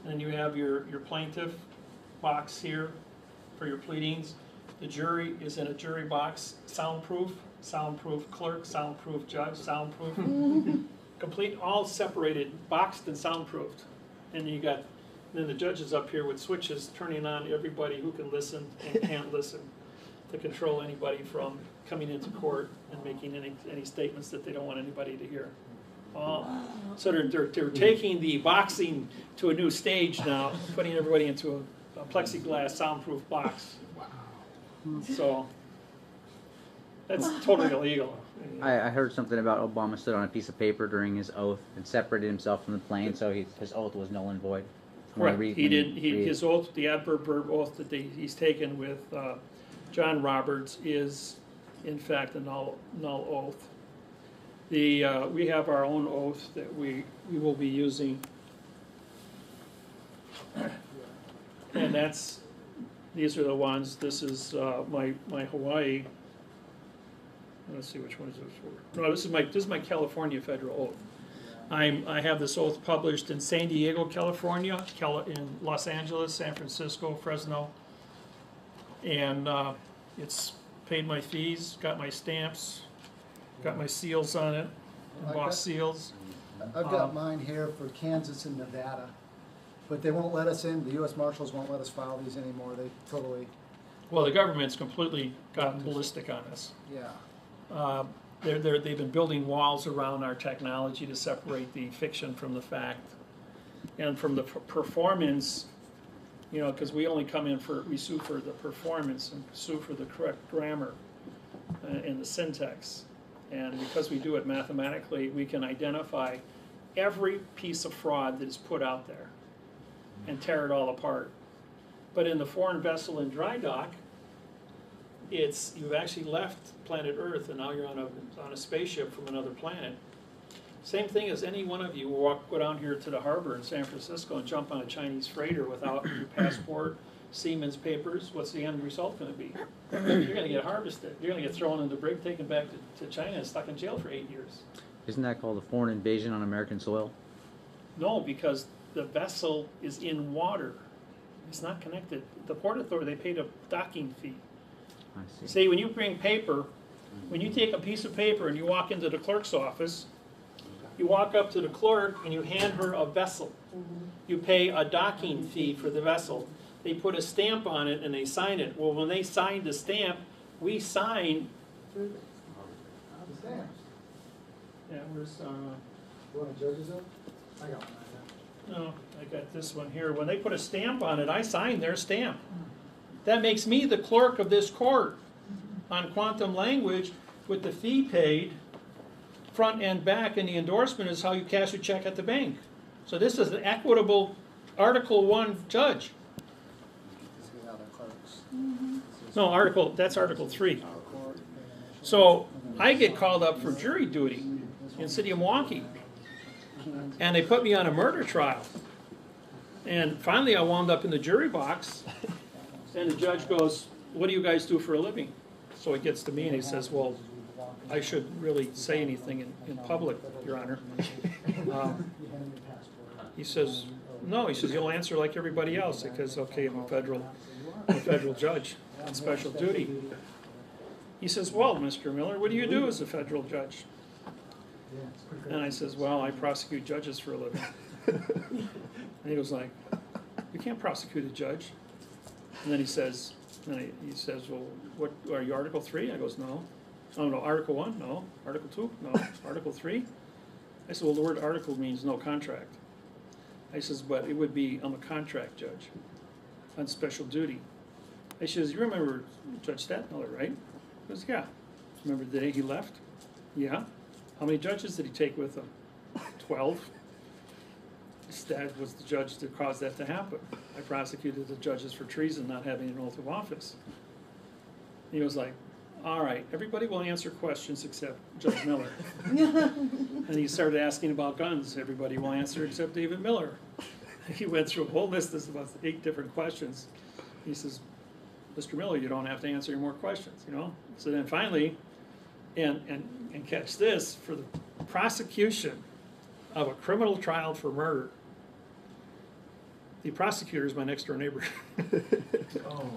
Speaker 1: And then you have your plaintiff box here for your pleadings. The jury is in a jury box, soundproof clerk, soundproof judge, soundproof. Complete, all separated, boxed and soundproofed. And then the judge is up here with switches turning on everybody who can listen and can't listen to control anybody from coming into court and making any statements that they don't want anybody to hear. So they're taking the boxing to a new stage now, putting everybody into a plexiglass soundproof box. So that's totally illegal.
Speaker 4: I heard something about Obama stood on a piece of paper during his oath and separated himself from the plane, so his oath was null and void.
Speaker 1: Correct. His oath, the adverb oath that he's taken with John Roberts is, in fact, a null oath. We have our own oath that we will be using, and these are the ones. This is my Hawaii. Let's see, which one is this for? No, this is my California federal oath. I have this oath published in San Diego, California, in Los Angeles, San Francisco, Fresno, and it's paid my fees, got my stamps, got my seals on it, embossed seals.
Speaker 2: I've got mine here for Kansas and Nevada, but they won't let us in. The U.S. Marshals won't let us file these anymore. They totally.
Speaker 1: Well, the government's completely gotten ballistic on us.
Speaker 2: Yeah.
Speaker 1: They've been building walls around our technology to separate the fiction from the fact, and from the performance. You know, because we only come in we sue for the performance and sue for the correct grammar and the syntax. And because we do it mathematically, we can identify every piece of fraud that is put out there and tear it all apart. But in the foreign vessel in dry dock, you've actually left planet Earth and now you're on a spaceship from another planet. Same thing as any one of you will go down here to the harbor in San Francisco and jump on a Chinese freighter without your passport, Siemens papers. What's the end result going to be? You're going to get harvested. You're going to get thrown in the brig, taken back to China, and stuck in jail for 8 years.
Speaker 4: Isn't that called a foreign invasion on American soil?
Speaker 1: No, because the vessel is in water. It's not connected. The Port Authority, they paid a docking fee.
Speaker 4: I see.
Speaker 1: See, when you bring paper, when you take a piece of paper and you walk into the clerk's office, you walk up to the clerk and you hand her a vessel. You pay a docking fee for the vessel. They put a stamp on it and they sign it. Well, when they sign the stamp, we sign.
Speaker 2: Stamps.
Speaker 1: Yeah, where's,
Speaker 2: You want a judge's oath? I got one.
Speaker 1: no, I got this one here. When they put a stamp on it, I sign their stamp. That makes me the clerk of this court on quantum language with the fee paid, front and back, and the endorsement is how you cash your check at the bank. So this is an equitable Article 1 judge.
Speaker 2: This is how the clerks.
Speaker 1: No, that's Article 3. So I get called up for jury duty in the city of Milwaukee. And they put me on a murder trial. And finally I wound up in the jury box. And the judge goes, "What do you guys do for a living?" So he gets to me and he says, "Well, I shouldn't really say anything in public, Your Honor." He says, no, he says, you'll answer like everybody else, because, okay, I'm a federal judge on special duty. He says, well, Mr. Miller, what do you do as a federal judge? And I says, well, I prosecute judges for a living. And he goes like, you can't prosecute a judge. And then he says, well, what, are you Article 3? I goes, no. Oh, no, Article 1? No. Article 2? No. Article 3? I said, well, the word article means no contract. I says, but it would be, I'm a contract judge on special duty. I says, you remember Judge Stadtmiller, right? He goes, yeah. Remember the day he left? Yeah. How many judges did he take with him? 12. That was the judge that caused that to happen. I prosecuted the judges for treason, not having an oath of office. He was like, all right, everybody will answer questions except Judge Miller. And he started asking about guns. Everybody will answer except David Miller. He went through a whole list of about 8 different questions. He says, Mr. Miller, you don't have to answer any more questions, you know? So then finally, and catch this, for the prosecution of a criminal trial for murder, the prosecutor is my next door neighbor.
Speaker 9: Oh,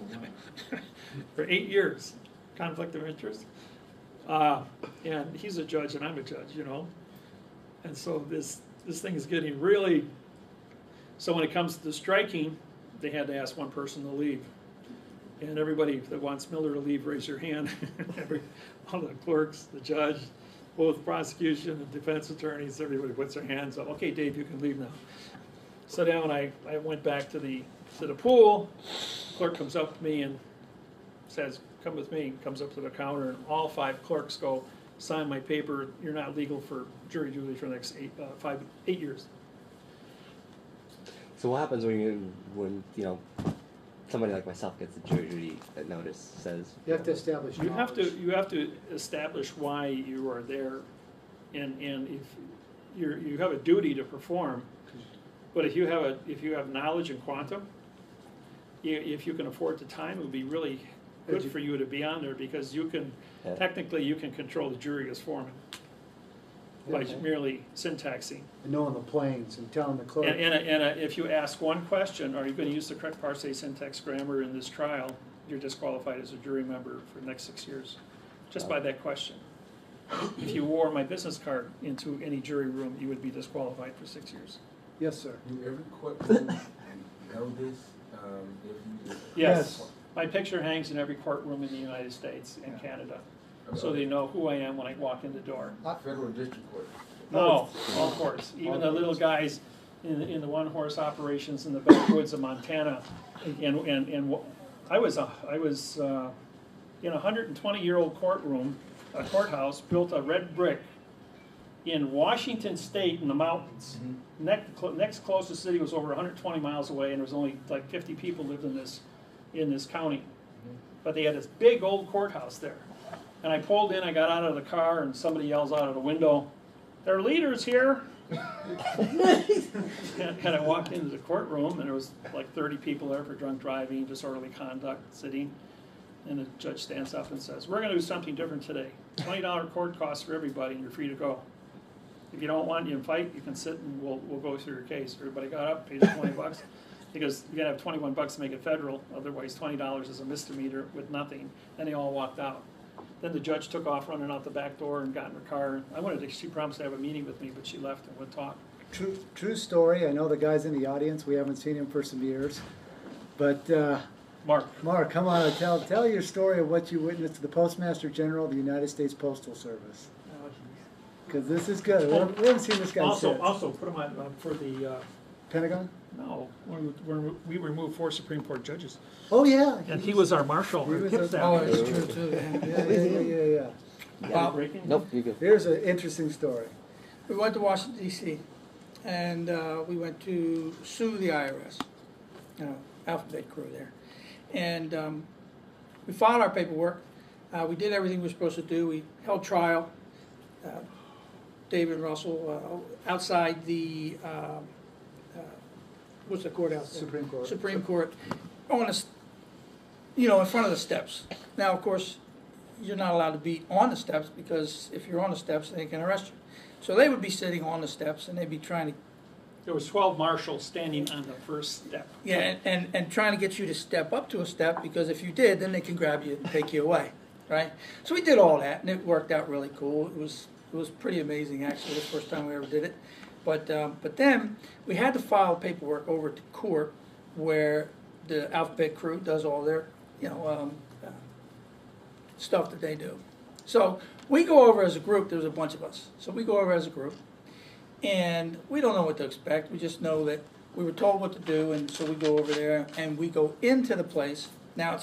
Speaker 1: For 8 years, conflict of interest. And he's a judge and I'm a judge, you know? And so this thing is getting really, so when it comes to the striking, they had to ask one person to leave. And everybody that wants Miller to leave, raise your hand. All the clerks, the judge, both prosecution and defense attorneys, everybody puts their hands up. Okay, Dave, you can leave now. So then when I went back to the pool, the clerk comes up to me and says, come with me, comes up to the counter, and all 5 clerks go, sign my paper, you're not legal for jury duty for the next 8 years.
Speaker 3: So what happens when you know somebody like myself gets a jury duty notice says
Speaker 2: You have to establish
Speaker 1: You have
Speaker 2: knowledge.
Speaker 1: to establish why you are there, and if you have a duty to perform, but if you have knowledge in quantum, if you can afford the time, it would be really good for you to be on there, because you can technically you can control the jury as foreman by merely syntaxing.
Speaker 2: And knowing the planes and telling the clerk.
Speaker 1: And if you ask one question, are you going to use the correct parse, syntax, grammar in this trial, you're disqualified as a jury member for the next 6 years, just by that question. If you wore my business card into any jury room, you would be disqualified for 6 years.
Speaker 2: Yes, sir.
Speaker 9: do every courtroom know this? If you
Speaker 1: Yes. My picture hangs in every courtroom in the United States and Canada, so they know who I am when I walk in the door.
Speaker 9: federal district court.
Speaker 1: No, all courts, even the little guys in the one-horse operations in the backwoods of Montana. And I was in a 120-year-old courtroom, a courthouse built of red brick in Washington State in the mountains. Next closest city was over 120 miles away, and there was only like 50 people lived in this county. But they had this big old courthouse there. And I pulled in, I got out of the car, and somebody yells out of the window, "There are leaders here!" And I walked into the courtroom, and there was like 30 people there for drunk driving, disorderly conduct, sitting. And the judge stands up and says, "We're going to do something different today. $20 court costs for everybody, and you're free to go. If you don't want you to fight, you can sit and we'll go through your case." Everybody got up, paid $20. Because you gotta have $21 to make it federal, otherwise $20 is a misdemeanor with nothing. Then they all walked out. Then the judge took off running out the back door and got in her car. She promised to have a meeting with me, but she left and would talk.
Speaker 2: True story. I know the guys in the audience. We haven't seen him for some years. But Mark, come on, tell your story of what you witnessed to the Postmaster General of the United States Postal Service. Because this is good. We haven't seen this guy since.
Speaker 1: Also, put him on for the,
Speaker 2: Pentagon?
Speaker 1: no, when we removed 4 Supreme Court judges.
Speaker 2: Oh, yeah.
Speaker 1: And he was our marshal.
Speaker 2: He was
Speaker 1: Hip
Speaker 2: our-
Speaker 1: staff.
Speaker 10: True too.
Speaker 2: Yeah.
Speaker 1: Bob Breaking?
Speaker 3: Nope, you go.
Speaker 2: Here's an interesting story.
Speaker 10: We went to Washington D.C. and we went to sue the IRS, alphabet crew there, and we filed our paperwork. We did everything we were supposed to do. We held trial. David and Russell outside the what's the court out there?
Speaker 2: Supreme Court.
Speaker 10: Supreme Court, on a, in front of the steps. Now, of course, you're not allowed to be on the steps, because if you're on the steps, they can arrest you. So they would be sitting on the steps, and they'd be trying to
Speaker 1: There was 12 marshals standing on the first step.
Speaker 10: Yeah, and trying to get you to step up to a step, because if you did, then they can grab you and take you away, right? So we did all that, and it worked out really cool. It was pretty amazing, actually, the first time we ever did it. But then we had to file paperwork over to court where the alphabet crew does all their, stuff that they do. So we go over as a group. There's a bunch of us. So we go over as a group, and we don't know what to expect. We just know that we were told what to do, and so we go over there and we go into the place. Now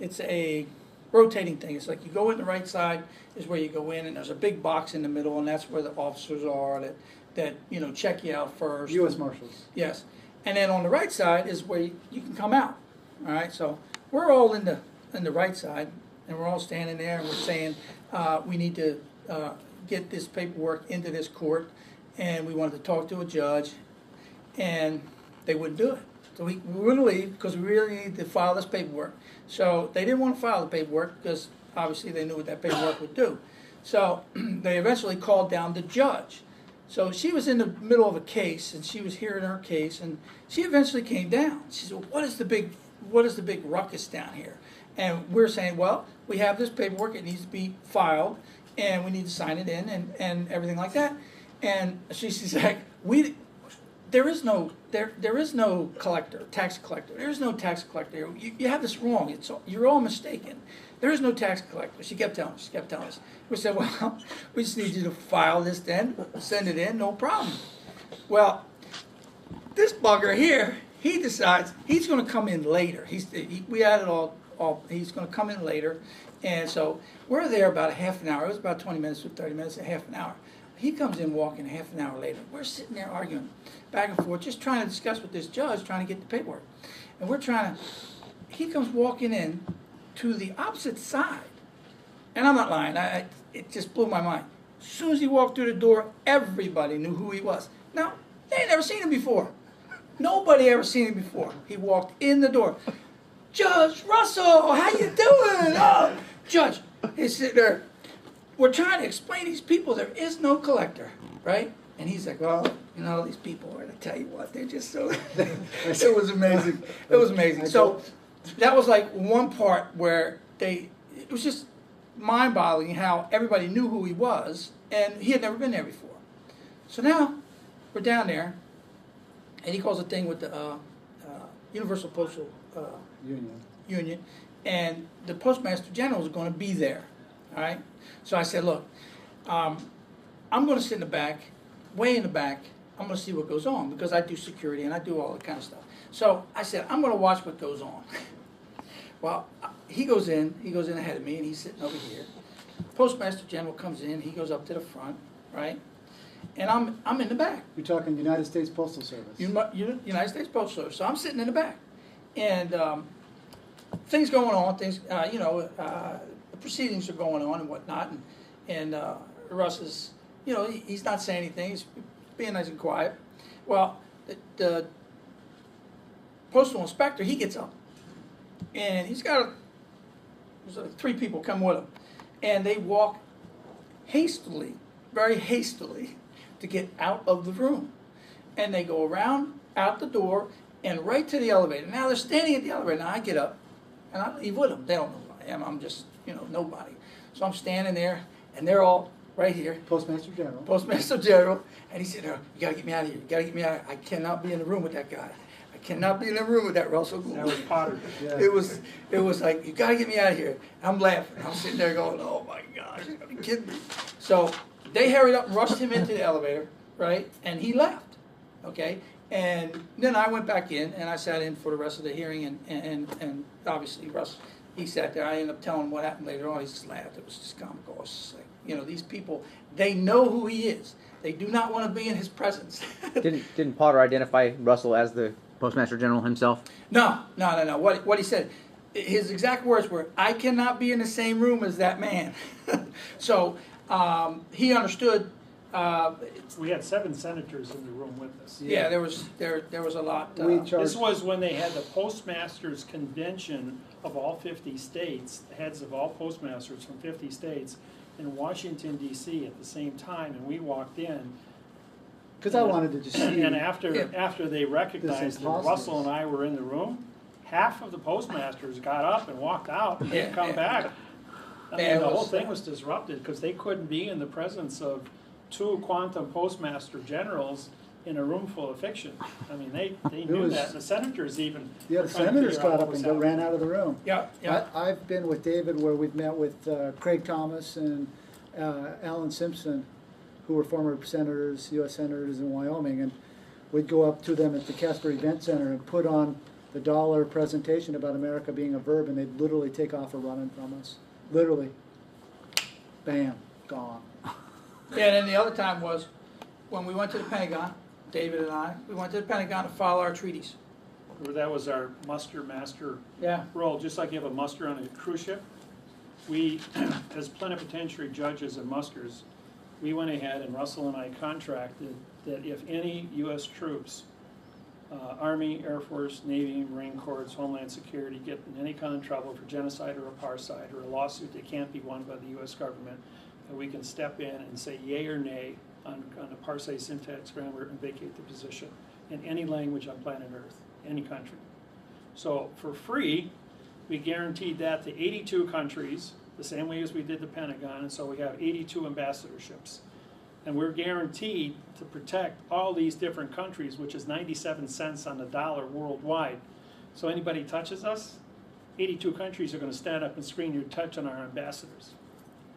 Speaker 10: it's a rotating thing. It's like you go in the right side is where you go in, and there's a big box in the middle, and that's where the officers are that check you out first.
Speaker 2: U.S. Marshals.
Speaker 10: Yes, and then on the right side is where you can come out. All right, so we're all in the right side, and we're all standing there, and we're saying we need to get this paperwork into this court, and we wanted to talk to a judge, and they wouldn't do it. So we wouldn't leave because we really needed to file this paperwork. So they didn't want to file the paperwork because obviously they knew what that paperwork would do. So they eventually called down the judge. So she was in the middle of a case, and she was hearing her case, and she eventually came down. She said, "What is the big ruckus down here?" And we're saying, "Well, we have this paperwork. It needs to be filed, and we need to sign it in, and everything like that." And she's like, there is no collector, tax collector. There is no tax collector. You have this wrong. You're all mistaken. There is no tax collector. She kept telling us. We said, "Well, we just need you to file this then, send it in, no problem." Well, this bugger here, he decides he's going to come in later. We had it all. He's going to come in later, and so we're there about a half an hour. It was about 20 minutes to 30 minutes, a half an hour. He comes in walking a half an hour later. We're sitting there arguing back and forth, just trying to discuss with this judge, trying to get the paperwork. And he comes walking in to the opposite side. And I'm not lying, it just blew my mind. As soon as he walked through the door, everybody knew who he was. Now, they had never seen him before. Nobody ever seen him before. He walked in the door. "Judge Russell, how you doing?" "Oh, Judge." He's sitting there. We're trying to explain to these people there is no collector, right? And he's like, "Well, these people, I tell you what, they're just so..." It was amazing. It was amazing. So that was like one part where it was just mind-boggling how everybody knew who he was, and he had never been there before. So now we're down there, and he calls a thing with the Universal Postal Union, and the Postmaster General is going to be there. All right, so I said, "Look, I'm going to sit in the back, way in the back. I'm going to see what goes on because I do security and I do all that kind of stuff." So I said, "I'm going to watch what goes on." Well, he goes in ahead of me, and he's sitting over here. Postmaster General comes in, he goes up to the front, right, and I'm in the back.
Speaker 2: You're talking United States Postal Service.
Speaker 10: United States Postal Service. So I'm sitting in the back, and things going on, the proceedings are going on and whatnot, and Russ is, he's not saying anything. He's being nice and quiet. Well, the postal inspector, he gets up, and he's got there's like 3 people come with him, and they walk hastily, very hastily, to get out of the room, and they go around, out the door, and right to the elevator. Now they're standing at the elevator. Now I get up, and I leave with them. They don't know who I am. I'm just, nobody. So I'm standing there, and they're all right here.
Speaker 2: Postmaster General.
Speaker 10: Postmaster General. And he said, "You got to get me out of here. You got to get me out of here. I cannot be in the room with that guy. I cannot be in the room with that Russell Gould."
Speaker 1: That was Potter.
Speaker 2: Yeah.
Speaker 10: It was like, "You got to get me out of here." I'm laughing. I'm sitting there going, "Oh my gosh, you gotta be kidding me." So they hurried up and rushed him into the elevator, right? And he left, okay? And then I went back in, and I sat in for the rest of the hearing, and obviously Russ, he sat there. I ended up telling him what happened later on. He just laughed. It was just comical. It was just like, these people, they know who he is. They do not want to be in his presence.
Speaker 4: Didn't Potter identify Russell as the Postmaster General himself?
Speaker 10: No. What he said, his exact words were, "I cannot be in the same room as that man." So he understood.
Speaker 1: We had 7 senators in the room with us.
Speaker 10: Yeah, there was a lot.
Speaker 1: This was when they had the postmasters convention of all 50 states, the heads of all postmasters from 50 states in Washington, D.C. at the same time, and we walked in.
Speaker 2: Cause I wanted to just see.
Speaker 1: And after they
Speaker 2: This
Speaker 1: recognized that
Speaker 2: imposters.
Speaker 1: Russell and I were in the room, half of the postmasters got up and walked out and didn't come back. I
Speaker 10: Yeah,
Speaker 1: mean,
Speaker 10: it
Speaker 1: the whole
Speaker 10: was,
Speaker 1: thing was disrupted because they couldn't be in the presence of two quantum postmaster generals in a room full of fiction. I mean, they knew
Speaker 2: was-
Speaker 1: that. The senators even.
Speaker 2: Yeah,
Speaker 1: were
Speaker 2: the
Speaker 1: trying to
Speaker 2: senators
Speaker 1: figure out
Speaker 2: got
Speaker 1: what
Speaker 2: up
Speaker 1: was
Speaker 2: and ran
Speaker 1: happening.
Speaker 2: out of the room.
Speaker 10: Yeah.
Speaker 2: I've been with David where we've met with Craig Thomas and Alan Simpson, who were former senators, U.S. senators in Wyoming, and we'd go up to them at the Casper Event Center and put on the dollar presentation about America being a verb, and they'd literally take off a running from us. Literally. Bam, gone.
Speaker 10: Yeah, and then the other time was when we went to the Pentagon, David and I, we went to the Pentagon to file our treaties.
Speaker 1: That was our muster master
Speaker 10: Yeah.
Speaker 1: role, just like you have a muster on a cruise ship. We, as plenipotentiary judges and musters, we went ahead and Russell and I contracted that if any U.S. troops, Army, Air Force, Navy, Marine Corps, Homeland Security, get in any kind of trouble for genocide or apartheid or a lawsuit that can't be won by the U.S. government, that we can step in and say yay or nay on a parsec syntax grammar and vacate the position in any language on planet Earth, any country. So for free, we guaranteed that to 82 countries, the same way as we did the Pentagon, and so we have 82 ambassadorships. And we're guaranteed to protect all these different countries, which is 97 cents on the dollar worldwide. So anybody touches us, 82 countries are going to stand up and screen your touch on our ambassadors.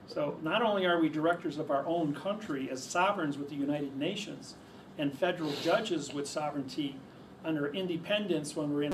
Speaker 1: So not only are we directors of our own country as sovereigns with the United Nations and federal judges with sovereignty under independence when we're in